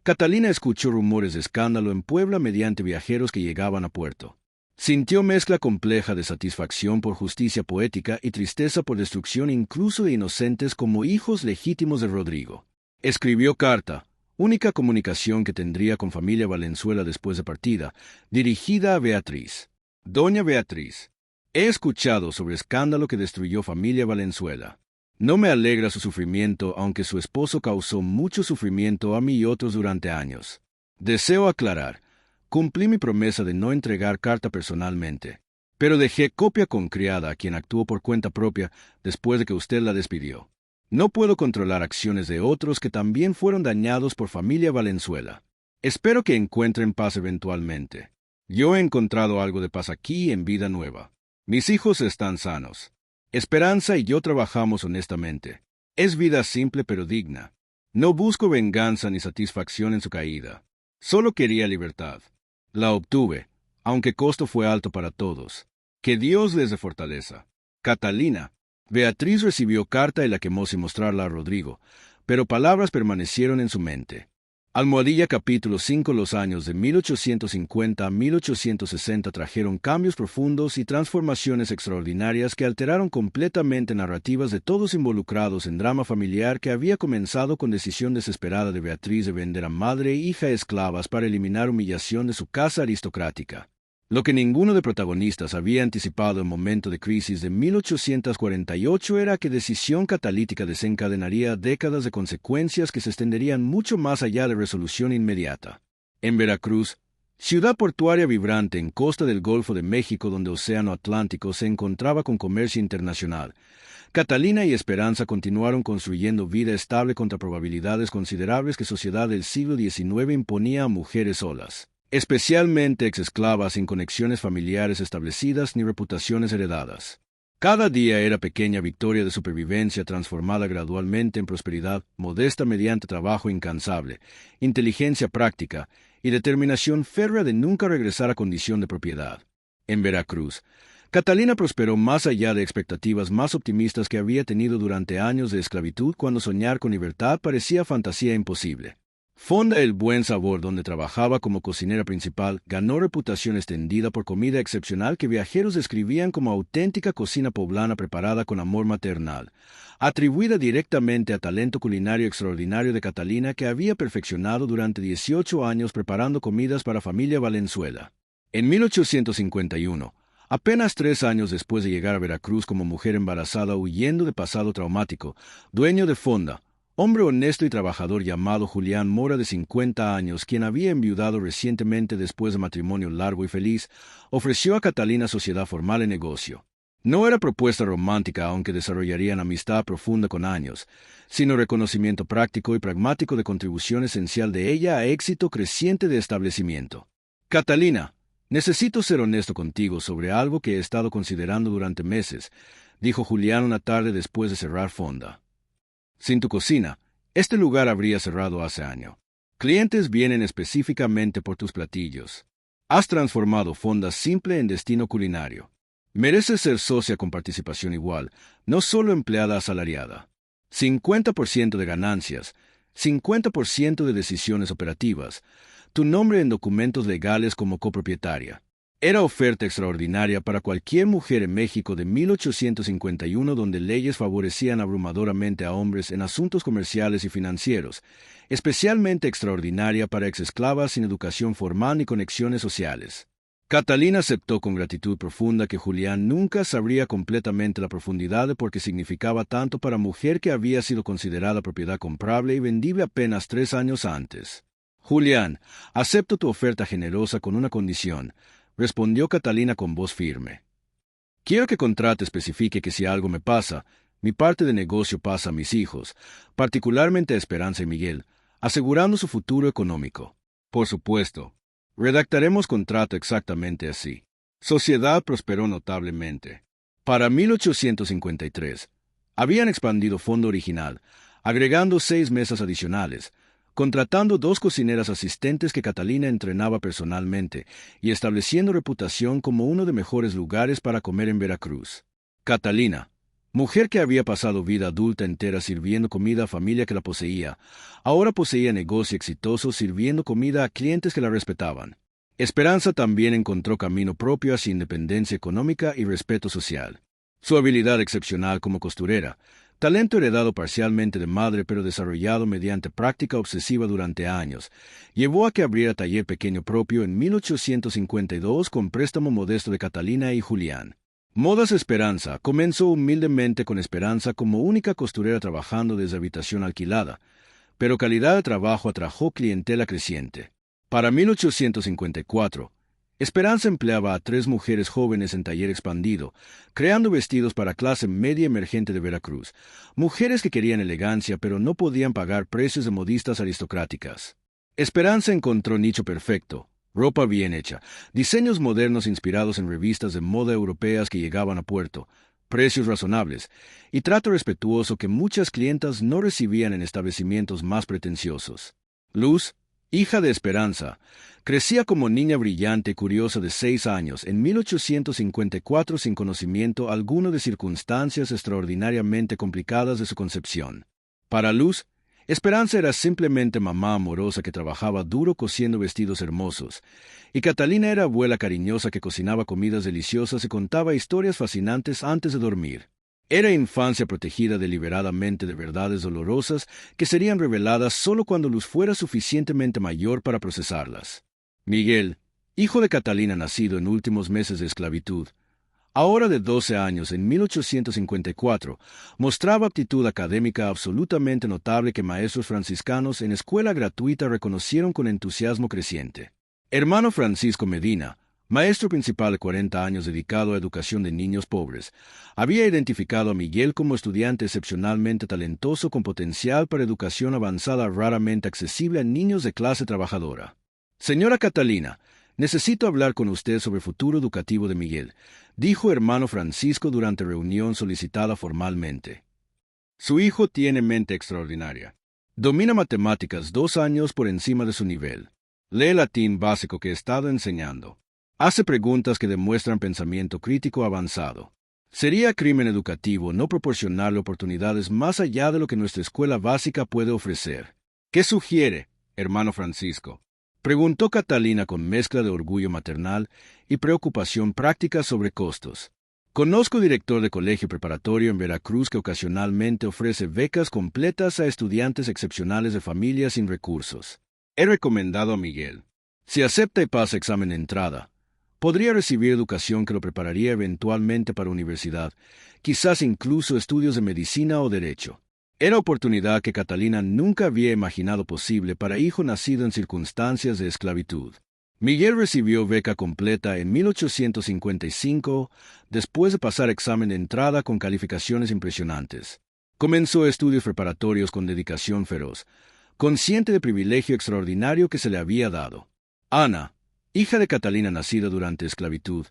Catalina escuchó rumores de escándalo en Puebla mediante viajeros que llegaban a puerto. Sintió mezcla compleja de satisfacción por justicia poética y tristeza por destrucción incluso de inocentes como hijos legítimos de Rodrigo. Escribió carta, única comunicación que tendría con familia Valenzuela después de partida, dirigida a Beatriz. Doña Beatriz, he escuchado sobre el escándalo que destruyó familia Valenzuela. No me alegra su sufrimiento, aunque su esposo causó mucho sufrimiento a mí y otros durante años. Deseo aclarar, cumplí mi promesa de no entregar carta personalmente, pero dejé copia con criada a quien actuó por cuenta propia después de que usted la despidió. No puedo controlar acciones de otros que también fueron dañados por familia Valenzuela. Espero que encuentren paz eventualmente. Yo he encontrado algo de paz aquí en Vida Nueva. Mis hijos están sanos. Esperanza y yo trabajamos honestamente. Es vida simple pero digna. No busco venganza ni satisfacción en su caída. Solo quería libertad. La obtuve, aunque costo fue alto para todos. Que Dios les dé fortaleza. Catalina. Beatriz recibió carta y la quemó sin mostrarla a Rodrigo, pero palabras permanecieron en su mente. Almohadilla capítulo 5. Los años de 1850 a 1860 trajeron cambios profundos y transformaciones extraordinarias que alteraron completamente narrativas de todos involucrados en drama familiar que había comenzado con decisión desesperada de Beatriz de vender a madre e hija esclavas para eliminar humillación de su casa aristocrática. Lo que ninguno de protagonistas había anticipado en momento de crisis de 1848 era que decisión catalítica desencadenaría décadas de consecuencias que se extenderían mucho más allá de resolución inmediata. En Veracruz, ciudad portuaria vibrante en costa del Golfo de México donde Océano Atlántico se encontraba con comercio internacional, Catalina y Esperanza continuaron construyendo vida estable contra probabilidades considerables que sociedad del siglo XIX imponía a mujeres solas, especialmente exesclavas sin conexiones familiares establecidas ni reputaciones heredadas. Cada día era pequeña victoria de supervivencia transformada gradualmente en prosperidad modesta mediante trabajo incansable, inteligencia práctica y determinación férrea de nunca regresar a condición de propiedad. En Veracruz, Catalina prosperó más allá de expectativas más optimistas que había tenido durante años de esclavitud cuando soñar con libertad parecía fantasía imposible. Fonda El Buen Sabor, donde trabajaba como cocinera principal, ganó reputación extendida por comida excepcional que viajeros describían como auténtica cocina poblana preparada con amor maternal, atribuida directamente a talento culinario extraordinario de Catalina que había perfeccionado durante 18 años preparando comidas para familia Valenzuela. En 1851, apenas 3 años después de llegar a Veracruz como mujer embarazada huyendo de pasado traumático, dueño de Fonda, hombre honesto y trabajador llamado Julián Mora de 50 años, quien había enviudado recientemente después de matrimonio largo y feliz, ofreció a Catalina sociedad formal en negocio. No era propuesta romántica, aunque desarrollarían amistad profunda con años, sino reconocimiento práctico y pragmático de contribución esencial de ella a éxito creciente de establecimiento. Catalina, necesito ser honesto contigo sobre algo que he estado considerando durante meses, dijo Julián una tarde después de cerrar Fonda. Sin tu cocina, este lugar habría cerrado hace año. Clientes vienen específicamente por tus platillos. Has transformado Fonda simple en destino culinario. Mereces ser socia con participación igual, no solo empleada asalariada. 50% de ganancias, 50% de decisiones operativas, tu nombre en documentos legales como copropietaria. Era oferta extraordinaria para cualquier mujer en México de 1851, donde leyes favorecían abrumadoramente a hombres en asuntos comerciales y financieros, especialmente extraordinaria para exesclavas sin educación formal ni conexiones sociales. Catalina aceptó con gratitud profunda que Julián nunca sabría completamente la profundidad de por qué significaba tanto para mujer que había sido considerada propiedad comprable y vendible apenas 3 años antes. Julián, acepto tu oferta generosa con una condición, respondió Catalina con voz firme. Quiero que contrato especifique que si algo me pasa, mi parte de negocio pasa a mis hijos, particularmente a Esperanza y Miguel, asegurando su futuro económico. Por supuesto, redactaremos contrato exactamente así. Sociedad prosperó notablemente. Para 1853, habían expandido fondo original, agregando 6 mesas adicionales, contratando 2 cocineras asistentes que Catalina entrenaba personalmente y estableciendo reputación como uno de mejores lugares para comer en Veracruz. Catalina, mujer que había pasado vida adulta entera sirviendo comida a familia que la poseía, ahora poseía negocio exitoso sirviendo comida a clientes que la respetaban. Esperanza también encontró camino propio hacia independencia económica y respeto social. Su habilidad excepcional como costurera, talento heredado parcialmente de madre pero desarrollado mediante práctica obsesiva durante años, llevó a que abriera taller pequeño propio en 1852 con préstamo modesto de Catalina y Julián. Modas Esperanza comenzó humildemente con Esperanza como única costurera trabajando desde habitación alquilada, pero calidad de trabajo atrajo clientela creciente. Para 1854, Esperanza empleaba a 3 mujeres jóvenes en taller expandido, creando vestidos para clase media emergente de Veracruz, mujeres que querían elegancia pero no podían pagar precios de modistas aristocráticas. Esperanza encontró nicho perfecto, ropa bien hecha, diseños modernos inspirados en revistas de moda europeas que llegaban a puerto, precios razonables, y trato respetuoso que muchas clientas no recibían en establecimientos más pretenciosos. Luz, hija de Esperanza, crecía como niña brillante y curiosa de 6 años en 1854 sin conocimiento alguno de circunstancias extraordinariamente complicadas de su concepción. Para Luz, Esperanza era simplemente mamá amorosa que trabajaba duro cosiendo vestidos hermosos, y Catalina era abuela cariñosa que cocinaba comidas deliciosas y contaba historias fascinantes antes de dormir. Era infancia protegida deliberadamente de verdades dolorosas que serían reveladas solo cuando Luz fuera suficientemente mayor para procesarlas. Miguel, hijo de Catalina nacido en últimos meses de esclavitud, ahora de 12 años en 1854, mostraba aptitud académica absolutamente notable que maestros franciscanos en escuela gratuita reconocieron con entusiasmo creciente. Hermano Francisco Medina, maestro principal de 40 años dedicado a educación de niños pobres, había identificado a Miguel como estudiante excepcionalmente talentoso con potencial para educación avanzada raramente accesible a niños de clase trabajadora. Señora Catalina, necesito hablar con usted sobre el futuro educativo de Miguel, dijo hermano Francisco durante reunión solicitada formalmente. Su hijo tiene mente extraordinaria. Domina matemáticas 2 años por encima de su nivel. Lee latín básico que he estado enseñando. Hace preguntas que demuestran pensamiento crítico avanzado. Sería crimen educativo no proporcionarle oportunidades más allá de lo que nuestra escuela básica puede ofrecer. ¿Qué sugiere, hermano Francisco?, preguntó Catalina con mezcla de orgullo maternal y preocupación práctica sobre costos. Conozco director de colegio preparatorio en Veracruz que ocasionalmente ofrece becas completas a estudiantes excepcionales de familias sin recursos. He recomendado a Miguel. Si acepta y pasa examen de entrada, podría recibir educación que lo prepararía eventualmente para universidad, quizás incluso estudios de medicina o derecho. Era oportunidad que Catalina nunca había imaginado posible para hijo nacido en circunstancias de esclavitud. Miguel recibió beca completa en 1855, después de pasar examen de entrada con calificaciones impresionantes. Comenzó estudios preparatorios con dedicación feroz, consciente del privilegio extraordinario que se le había dado. Ana, hija de Catalina nacida durante esclavitud,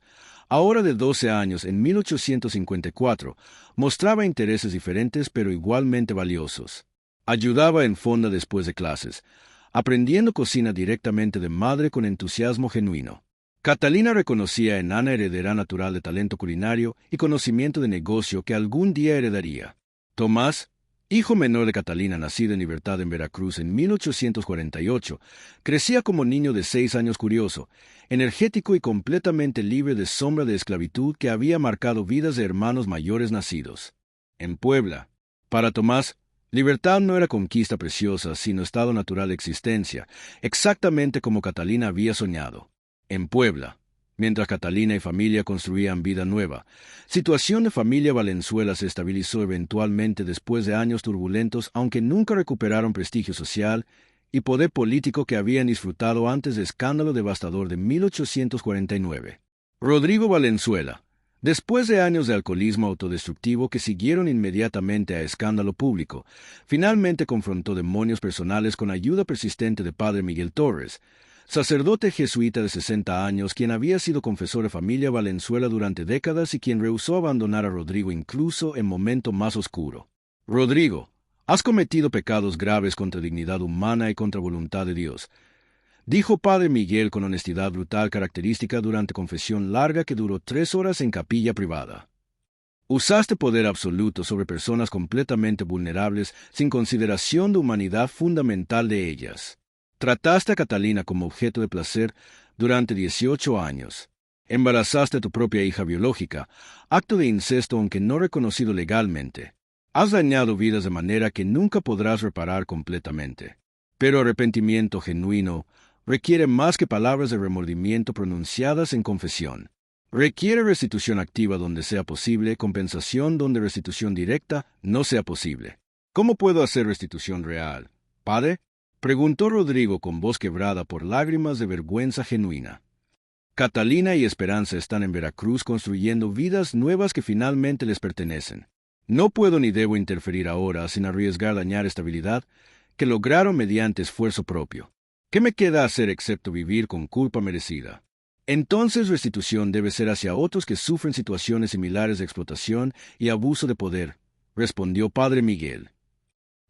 ahora de 12 años en 1854, mostraba intereses diferentes pero igualmente valiosos. Ayudaba en fonda después de clases, aprendiendo cocina directamente de madre con entusiasmo genuino. Catalina reconocía en Ana heredera natural de talento culinario y conocimiento de negocio que algún día heredaría. Tomás, hijo menor de Catalina nacido en libertad en Veracruz en 1848, crecía como niño de 6 años curioso, energético y completamente libre de sombra de esclavitud que había marcado vidas de hermanos mayores nacidos en Puebla. Para Tomás, libertad no era conquista preciosa, sino estado natural de existencia, exactamente como Catalina había soñado. En Puebla, mientras Catalina y familia construían vida nueva, situación de familia Valenzuela se estabilizó eventualmente después de años turbulentos, aunque nunca recuperaron prestigio social y poder político que habían disfrutado antes del escándalo devastador de 1849. Rodrigo Valenzuela, después de años de alcoholismo autodestructivo que siguieron inmediatamente a escándalo público, finalmente confrontó demonios personales con ayuda persistente de padre Miguel Torres, sacerdote jesuita de 60 años, quien había sido confesor de familia Valenzuela durante décadas y quien rehusó abandonar a Rodrigo incluso en momento más oscuro. Rodrigo, has cometido pecados graves contra dignidad humana y contra voluntad de Dios, dijo padre Miguel con honestidad brutal característica durante confesión larga que duró 3 horas en capilla privada. Usaste poder absoluto sobre personas completamente vulnerables sin consideración de humanidad fundamental de ellas. Trataste a Catalina como objeto de placer durante 18 años. Embarazaste a tu propia hija biológica, acto de incesto aunque no reconocido legalmente. Has dañado vidas de manera que nunca podrás reparar completamente. Pero arrepentimiento genuino requiere más que palabras de remordimiento pronunciadas en confesión. Requiere restitución activa donde sea posible, compensación donde restitución directa no sea posible. ¿Cómo puedo hacer restitución real, padre?, preguntó Rodrigo con voz quebrada por lágrimas de vergüenza genuina. Catalina y Esperanza están en Veracruz construyendo vidas nuevas que finalmente les pertenecen. No puedo ni debo interferir ahora sin arriesgar dañar estabilidad que lograron mediante esfuerzo propio. ¿Qué me queda hacer excepto vivir con culpa merecida? Entonces restitución debe ser hacia otros que sufren situaciones similares de explotación y abuso de poder, respondió Padre Miguel.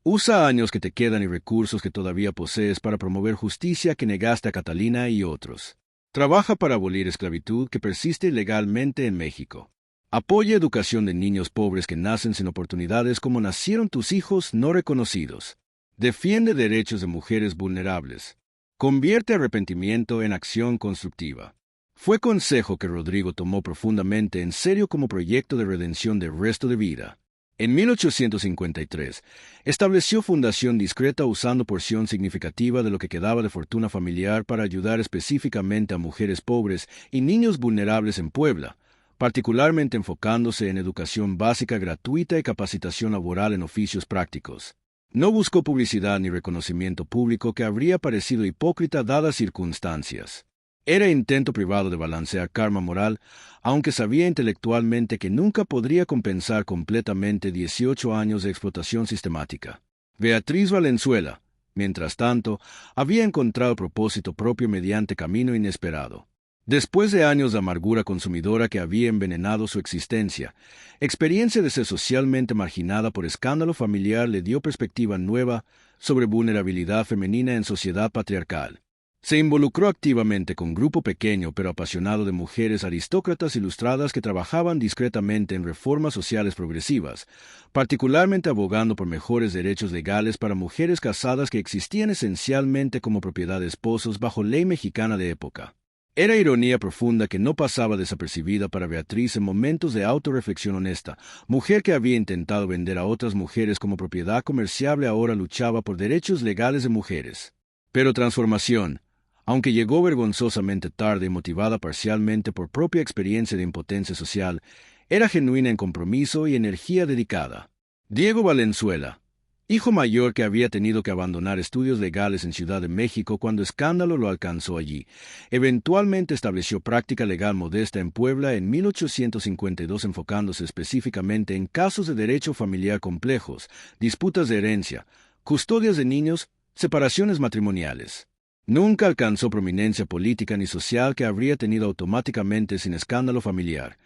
Usa años que te quedan y recursos que todavía posees para promover justicia que negaste a Catalina y otros. Trabaja para abolir esclavitud que persiste ilegalmente en México. Apoya educación de niños pobres que nacen sin oportunidades como nacieron tus hijos no reconocidos. Defiende derechos de mujeres vulnerables. Convierte arrepentimiento en acción constructiva. Fue consejo que Rodrigo tomó profundamente en serio como proyecto de redención del resto de vida. En 1853, estableció fundación discreta usando porción significativa de lo que quedaba de fortuna familiar para ayudar específicamente a mujeres pobres y niños vulnerables en Puebla, particularmente enfocándose en educación básica gratuita y capacitación laboral en oficios prácticos. No buscó publicidad ni reconocimiento público que habría parecido hipócrita dadas circunstancias. Era intento privado de balancear karma moral, aunque sabía intelectualmente que nunca podría compensar completamente 18 años de explotación sistemática. Beatriz Valenzuela, mientras tanto, había encontrado propósito propio mediante camino inesperado. Después de años de amargura consumidora que había envenenado su existencia, experiencia de ser socialmente marginada por escándalo familiar le dio perspectiva nueva sobre vulnerabilidad femenina en sociedad patriarcal. Se involucró activamente con grupo pequeño pero apasionado de mujeres aristócratas ilustradas que trabajaban discretamente en reformas sociales progresivas, particularmente abogando por mejores derechos legales para mujeres casadas que existían esencialmente como propiedad de esposos bajo ley mexicana de época. Era ironía profunda que no pasaba desapercibida para Beatriz en momentos de autorreflexión honesta. Mujer que había intentado vender a otras mujeres como propiedad comerciable ahora luchaba por derechos legales de mujeres. Pero transformación, aunque llegó vergonzosamente tarde y motivada parcialmente por propia experiencia de impotencia social, era genuina en compromiso y energía dedicada. Diego Valenzuela, hijo mayor que había tenido que abandonar estudios legales en Ciudad de México cuando escándalo lo alcanzó allí, eventualmente estableció práctica legal modesta en Puebla en 1852 enfocándose específicamente en casos de derecho familiar complejos, disputas de herencia, custodias de niños, separaciones matrimoniales. Nunca alcanzó prominencia política ni social que habría tenido automáticamente sin escándalo familiar,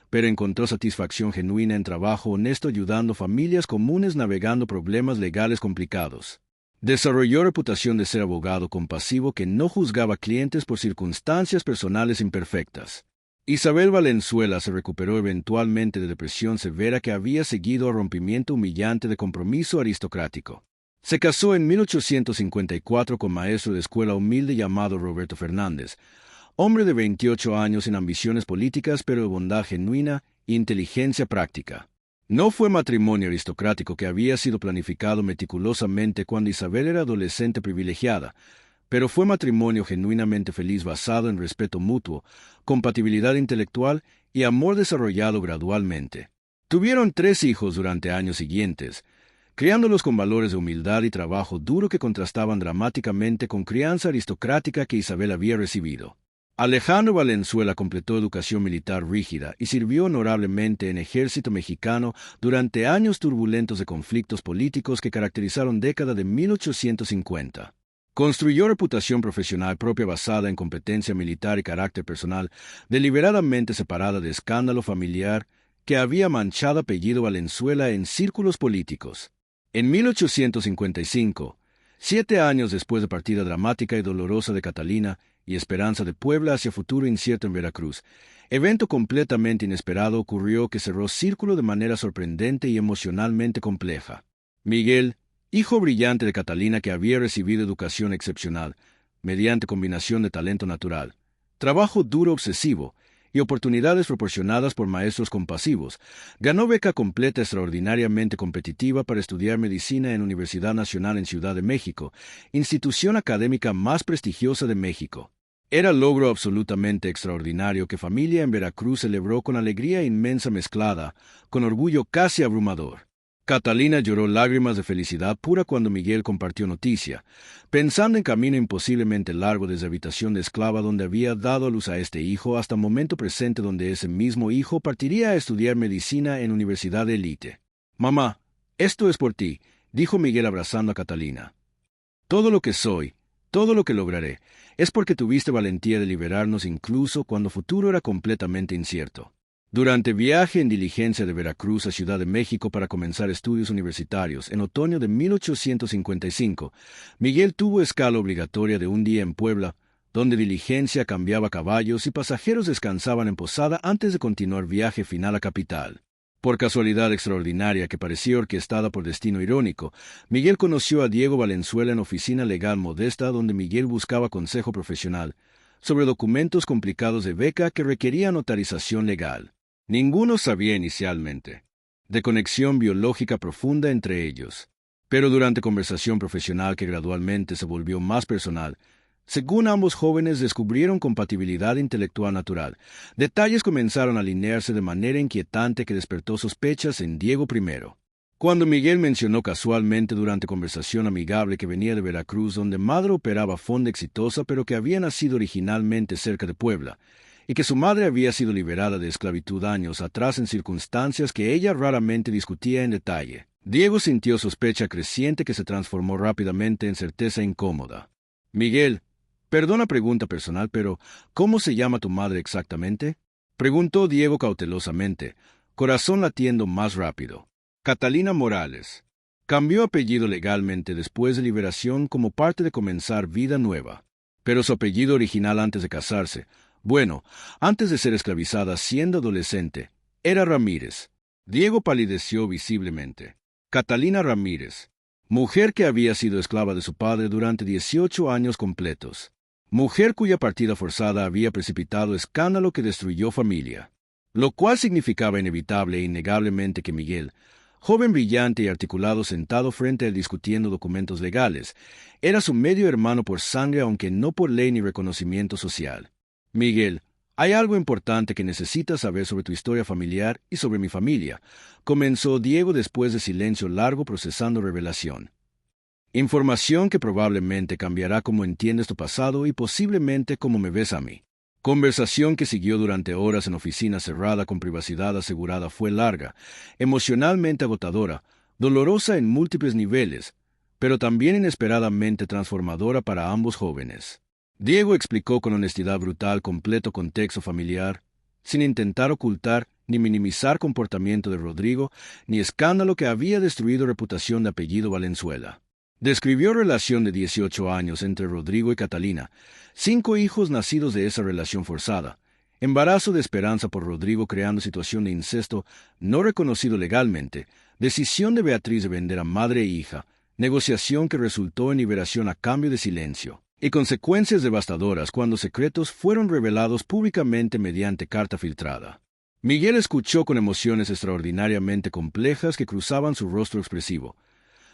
pero encontró satisfacción genuina en trabajo honesto ayudando familias comunes navegando problemas legales complicados. Desarrolló reputación de ser abogado compasivo que no juzgaba clientes por circunstancias personales imperfectas. Isabel Valenzuela se recuperó eventualmente de depresión severa que había seguido a rompimiento humillante de compromiso aristocrático. Se casó en 1854 con maestro de escuela humilde llamado Roberto Fernández, hombre de 28 años sin ambiciones políticas pero de bondad genuina e inteligencia práctica. No fue matrimonio aristocrático que había sido planificado meticulosamente cuando Isabel era adolescente privilegiada, pero fue matrimonio genuinamente feliz basado en respeto mutuo, compatibilidad intelectual y amor desarrollado gradualmente. Tuvieron 3 hijos durante años siguientes, criándolos con valores de humildad y trabajo duro que contrastaban dramáticamente con crianza aristocrática que Isabel había recibido. Alejandro Valenzuela completó educación militar rígida y sirvió honorablemente en ejército mexicano durante años turbulentos de conflictos políticos que caracterizaron década de 1850. Construyó reputación profesional propia basada en competencia militar y carácter personal, deliberadamente separada de escándalo familiar que había manchado apellido Valenzuela en círculos políticos. En 1855, 7 años después de partida dramática y dolorosa de Catalina y esperanza de Puebla hacia futuro incierto en Veracruz, evento completamente inesperado ocurrió que cerró círculo de manera sorprendente y emocionalmente compleja. Miguel, hijo brillante de Catalina que había recibido educación excepcional, mediante combinación de talento natural, trabajo duro obsesivo y oportunidades proporcionadas por maestros compasivos, ganó beca completa extraordinariamente competitiva para estudiar medicina en Universidad Nacional en Ciudad de México, institución académica más prestigiosa de México. Era logro absolutamente extraordinario que familia en Veracruz celebró con alegría inmensa mezclada, con orgullo casi abrumador. Catalina lloró lágrimas de felicidad pura cuando Miguel compartió noticia, pensando en camino imposiblemente largo desde habitación de esclava donde había dado a luz a este hijo hasta momento presente donde ese mismo hijo partiría a estudiar medicina en universidad de élite. «Mamá, esto es por ti», dijo Miguel abrazando a Catalina. «Todo lo que soy, todo lo que lograré, es porque tuviste valentía de liberarnos incluso cuando futuro era completamente incierto». Durante viaje en diligencia de Veracruz a Ciudad de México para comenzar estudios universitarios en otoño de 1855, Miguel tuvo escala obligatoria de un día en Puebla, donde diligencia cambiaba caballos y pasajeros descansaban en posada antes de continuar viaje final a capital. Por casualidad extraordinaria que parecía orquestada por destino irónico, Miguel conoció a Diego Valenzuela en oficina legal modesta donde Miguel buscaba consejo profesional sobre documentos complicados de beca que requerían notarización legal. Ninguno sabía inicialmente de conexión biológica profunda entre ellos, pero durante conversación profesional que gradualmente se volvió más personal, según ambos jóvenes descubrieron compatibilidad intelectual natural, detalles comenzaron a alinearse de manera inquietante que despertó sospechas en Diego primero. Cuando Miguel mencionó casualmente durante conversación amigable que venía de Veracruz donde madre operaba fonda exitosa pero que había nacido originalmente cerca de Puebla, y que su madre había sido liberada de esclavitud años atrás en circunstancias que ella raramente discutía en detalle, Diego sintió sospecha creciente que se transformó rápidamente en certeza incómoda. «Miguel, perdona pregunta personal, pero ¿cómo se llama tu madre exactamente?», preguntó Diego cautelosamente, corazón latiendo más rápido. «Catalina Morales. Cambió apellido legalmente después de liberación como parte de comenzar vida nueva. Pero su apellido original antes de casarse, bueno, antes de ser esclavizada siendo adolescente, era Ramírez». Diego palideció visiblemente. Catalina Ramírez, mujer que había sido esclava de su padre durante 18 años completos. Mujer cuya partida forzada había precipitado escándalo que destruyó familia. Lo cual significaba inevitable e innegablemente que Miguel, joven brillante y articulado sentado frente a él discutiendo documentos legales, era su medio hermano por sangre aunque no por ley ni reconocimiento social. «Miguel, hay algo importante que necesitas saber sobre tu historia familiar y sobre mi familia», comenzó Diego después de silencio largo procesando revelación. «Información que probablemente cambiará cómo entiendes tu pasado y posiblemente cómo me ves a mí». Conversación que siguió durante horas en oficina cerrada con privacidad asegurada fue larga, emocionalmente agotadora, dolorosa en múltiples niveles, pero también inesperadamente transformadora para ambos jóvenes. Diego explicó con honestidad brutal completo contexto familiar, sin intentar ocultar ni minimizar comportamiento de Rodrigo, ni escándalo que había destruido reputación de apellido Valenzuela. Describió relación de 18 años entre Rodrigo y Catalina, 5 hijos nacidos de esa relación forzada, embarazo de Esperanza por Rodrigo creando situación de incesto no reconocido legalmente, decisión de Beatriz de vender a madre e hija, negociación que resultó en liberación a cambio de silencio, y consecuencias devastadoras cuando secretos fueron revelados públicamente mediante carta filtrada. Miguel escuchó con emociones extraordinariamente complejas que cruzaban su rostro expresivo.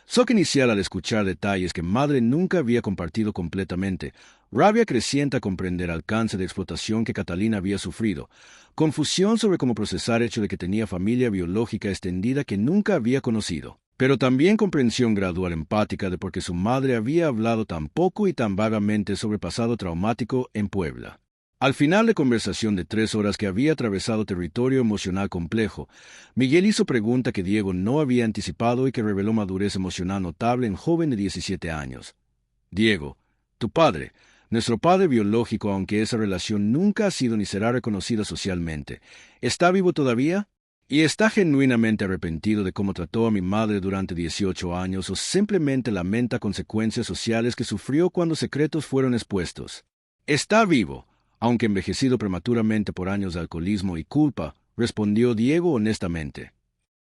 Shock inicial al escuchar detalles que madre nunca había compartido completamente, rabia creciente a comprender el alcance de explotación que Catalina había sufrido, confusión sobre cómo procesar el hecho de que tenía familia biológica extendida que nunca había conocido, pero también comprensión gradual empática de por qué su madre había hablado tan poco y tan vagamente sobre pasado traumático en Puebla. Al final de conversación de 3 horas que había atravesado territorio emocional complejo, Miguel hizo pregunta que Diego no había anticipado y que reveló madurez emocional notable en joven de 17 años. «Diego, tu padre, nuestro padre biológico, aunque esa relación nunca ha sido ni será reconocida socialmente, ¿está vivo todavía? ¿Y está genuinamente arrepentido de cómo trató a mi madre durante 18 años o simplemente lamenta consecuencias sociales que sufrió cuando secretos fueron expuestos?» «Está vivo, aunque envejecido prematuramente por años de alcoholismo y culpa», respondió Diego honestamente.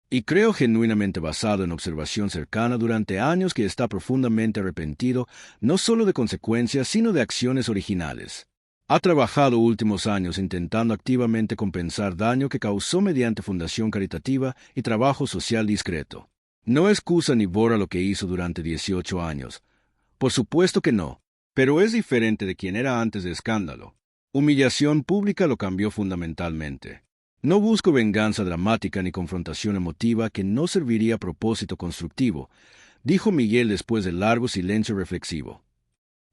«Y creo genuinamente basado en observación cercana durante años que está profundamente arrepentido no solo de consecuencias sino de acciones originales». Ha trabajado últimos años intentando activamente compensar daño que causó mediante fundación caritativa y trabajo social discreto. No excusa ni borra lo que hizo durante 18 años. Por supuesto que no, pero es diferente de quien era antes de escándalo. Humillación pública lo cambió fundamentalmente. No busco venganza dramática ni confrontación emotiva que no serviría a propósito constructivo, dijo Miguel después de largo silencio reflexivo.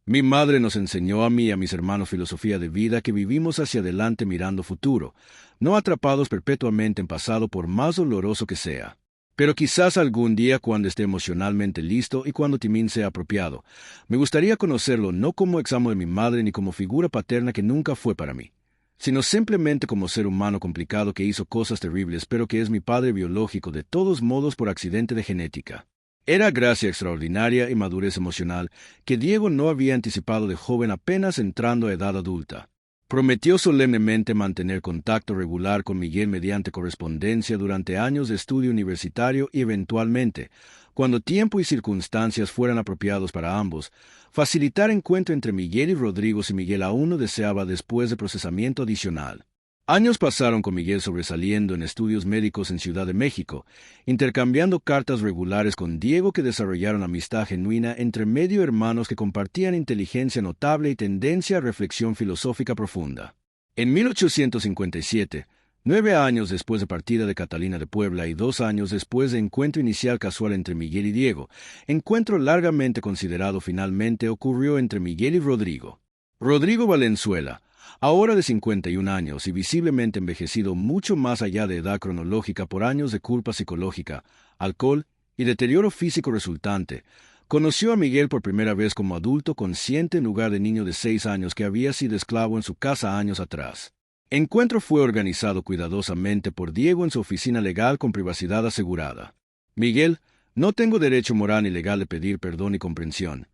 Mi madre nos enseñó a mí y a mis hermanos filosofía de vida que vivimos hacia adelante mirando futuro, no atrapados perpetuamente en pasado por más doloroso que sea. Pero quizás algún día cuando esté emocionalmente listo y cuando Timín sea apropiado, me gustaría conocerlo no como examo de mi madre ni como figura paterna que nunca fue para mí, sino simplemente como ser humano complicado que hizo cosas terribles pero que es mi padre biológico de todos modos por accidente de genética. Era gracia extraordinaria y madurez emocional que Diego no había anticipado de joven apenas entrando a edad adulta. Prometió solemnemente mantener contacto regular con Miguel mediante correspondencia durante años de estudio universitario y eventualmente, cuando tiempo y circunstancias fueran apropiados para ambos, facilitar encuentro entre Miguel y Rodrigo si Miguel aún lo deseaba después de procesamiento adicional. Años pasaron con Miguel sobresaliendo en estudios médicos en Ciudad de México, intercambiando cartas regulares con Diego que desarrollaron amistad genuina entre medio hermanos que compartían inteligencia notable y tendencia a reflexión filosófica profunda. En 1857, 9 años después de partida de Catalina de Puebla y 2 años después de encuentro inicial casual entre Miguel y Diego, encuentro largamente considerado finalmente ocurrió entre Miguel y Rodrigo. Rodrigo Valenzuela, ahora de 51 años y visiblemente envejecido mucho más allá de edad cronológica por años de culpa psicológica, alcohol y deterioro físico resultante, conoció a Miguel por primera vez como adulto consciente en lugar de niño de 6 años que había sido esclavo en su casa años atrás. Encuentro fue organizado cuidadosamente por Diego en su oficina legal con privacidad asegurada. Miguel, no tengo derecho moral ni legal de pedir perdón y comprensión,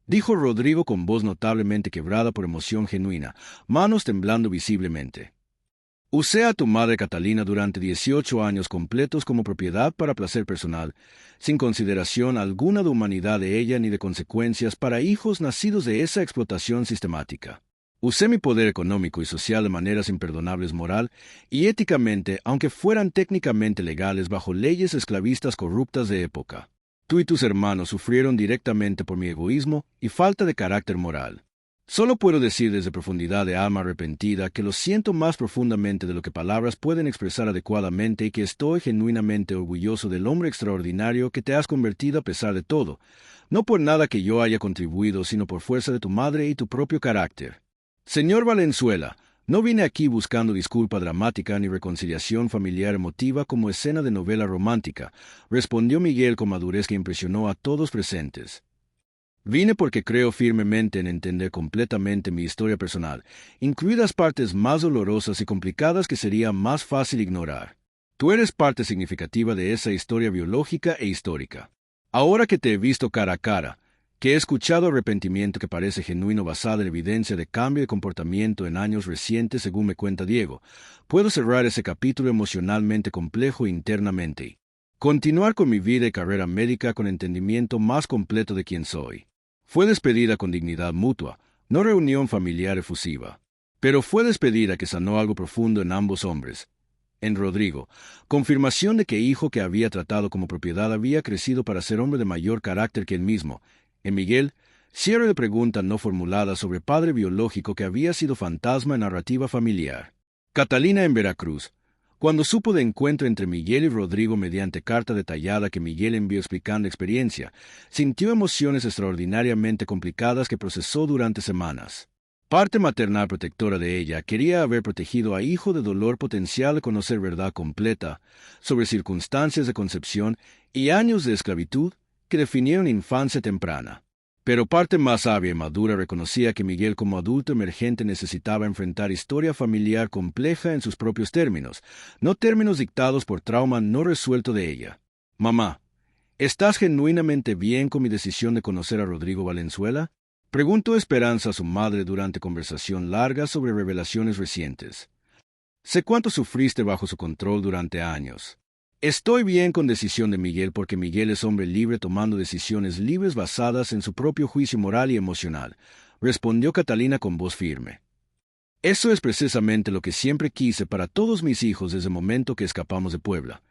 dijo Rodrigo con voz notablemente quebrada por emoción genuina, manos temblando visiblemente. Usé a tu madre Catalina durante 18 años completos como propiedad para placer personal, sin consideración alguna de humanidad de ella ni de consecuencias para hijos nacidos de esa explotación sistemática. Usé mi poder económico y social de maneras imperdonables moral y éticamente, aunque fueran técnicamente legales bajo leyes esclavistas corruptas de época. Tú y tus hermanos sufrieron directamente por mi egoísmo y falta de carácter moral. Solo puedo decir desde profundidad de alma arrepentida que lo siento más profundamente de lo que palabras pueden expresar adecuadamente y que estoy genuinamente orgulloso del hombre extraordinario que te has convertido a pesar de todo, no por nada que yo haya contribuido, sino por fuerza de tu madre y tu propio carácter. Señor Valenzuela, no vine aquí buscando disculpa dramática ni reconciliación familiar emotiva como escena de novela romántica, respondió Miguel con madurez que impresionó a todos presentes. Vine porque creo firmemente en entender completamente mi historia personal, incluidas partes más dolorosas y complicadas que sería más fácil ignorar. Tú eres parte significativa de esa historia biológica e histórica. Ahora que te he visto cara a cara, que he escuchado arrepentimiento que parece genuino basado en evidencia de cambio de comportamiento en años recientes según me cuenta Diego, puedo cerrar ese capítulo emocionalmente complejo internamente y continuar con mi vida y carrera médica con entendimiento más completo de quién soy. Fue despedida con dignidad mutua, no reunión familiar efusiva. Pero fue despedida que sanó algo profundo en ambos hombres. En Rodrigo, confirmación de que hijo que había tratado como propiedad había crecido para ser hombre de mayor carácter que él mismo. En Miguel, cierre de pregunta no formulada sobre padre biológico que había sido fantasma en narrativa familiar. Catalina en Veracruz. Cuando supo de encuentro entre Miguel y Rodrigo mediante carta detallada que Miguel envió explicando experiencia, sintió emociones extraordinariamente complicadas que procesó durante semanas. Parte maternal protectora de ella quería haber protegido a hijo de dolor potencial de conocer verdad completa sobre circunstancias de concepción y años de esclavitud que definieron infancia temprana. Pero parte más sabia y madura reconocía que Miguel como adulto emergente necesitaba enfrentar historia familiar compleja en sus propios términos, no términos dictados por trauma no resuelto de ella. Mamá, ¿estás genuinamente bien con mi decisión de conocer a Rodrigo Valenzuela? Preguntó Esperanza a su madre durante conversación larga sobre revelaciones recientes. Sé cuánto sufriste bajo su control durante años. Estoy bien con decisión de Miguel porque Miguel es hombre libre tomando decisiones libres basadas en su propio juicio moral y emocional, respondió Catalina con voz firme. Eso es precisamente lo que siempre quise para todos mis hijos desde el momento que escapamos de Puebla.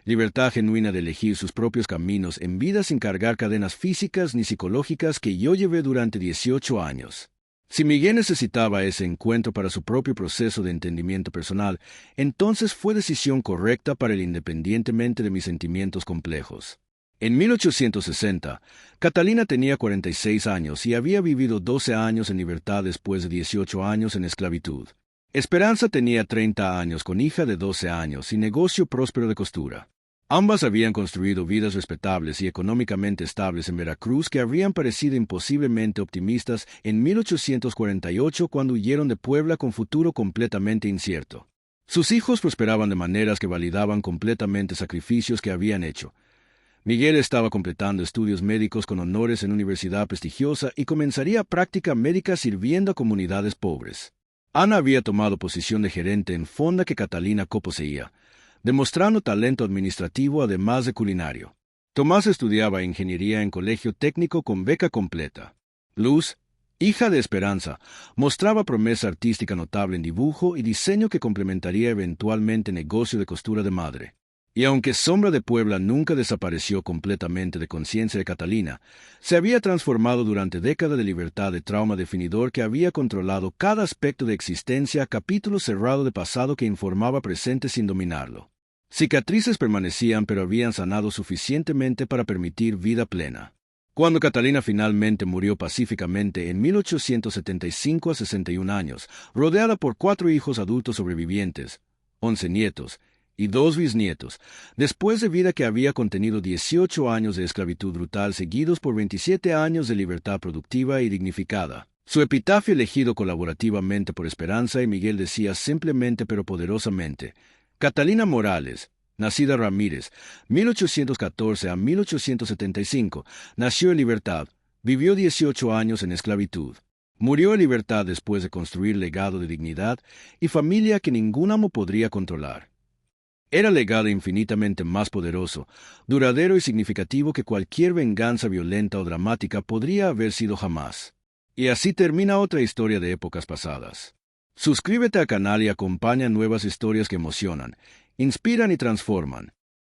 Libertad genuina de elegir sus propios caminos en vida sin cargar cadenas físicas ni psicológicas que yo llevé durante 18 años. Si Miguel necesitaba ese encuentro para su propio proceso de entendimiento personal, entonces fue decisión correcta para él independientemente de mis sentimientos complejos. En 1860, Catalina tenía 46 años y había vivido 12 años en libertad después de 18 años en esclavitud. Esperanza tenía 30 años con hija de 12 años y negocio próspero de costura. Ambas habían construido vidas respetables y económicamente estables en Veracruz que habrían parecido imposiblemente optimistas en 1848 cuando huyeron de Puebla con futuro completamente incierto. Sus hijos prosperaban de maneras que validaban completamente sacrificios que habían hecho. Miguel estaba completando estudios médicos con honores en una universidad prestigiosa y comenzaría práctica médica sirviendo a comunidades pobres. Ana había tomado posición de gerente en fonda que Catalina coposeía, demostrando talento administrativo además de culinario. Tomás estudiaba ingeniería en colegio técnico con beca completa. Luz, hija de Esperanza, mostraba promesa artística notable en dibujo y diseño que complementaría eventualmente negocio de costura de madre. Y aunque Sombra de Puebla nunca desapareció completamente de conciencia de Catalina, se había transformado durante décadas de libertad de trauma definidor que había controlado cada aspecto de existencia, capítulo cerrado de pasado que informaba presente sin dominarlo. Cicatrices permanecían pero habían sanado suficientemente para permitir vida plena. Cuando Catalina finalmente murió pacíficamente en 1875 a 61 años, rodeada por 4 hijos adultos sobrevivientes, 11 nietos y 2 bisnietos, después de vida que había contenido 18 años de esclavitud brutal seguidos por 27 años de libertad productiva y dignificada. Su epitafio elegido colaborativamente por Esperanza y Miguel decía simplemente pero poderosamente: Catalina Morales, nacida Ramírez, 1814 a 1875, nació en libertad, vivió 18 años en esclavitud. Murió en libertad después de construir legado de dignidad y familia que ningún amo podría controlar. Era legado infinitamente más poderoso, duradero y significativo que cualquier venganza violenta o dramática podría haber sido jamás. Y así termina otra historia de épocas pasadas. Suscríbete al canal y acompaña nuevas historias que emocionan, inspiran y transforman.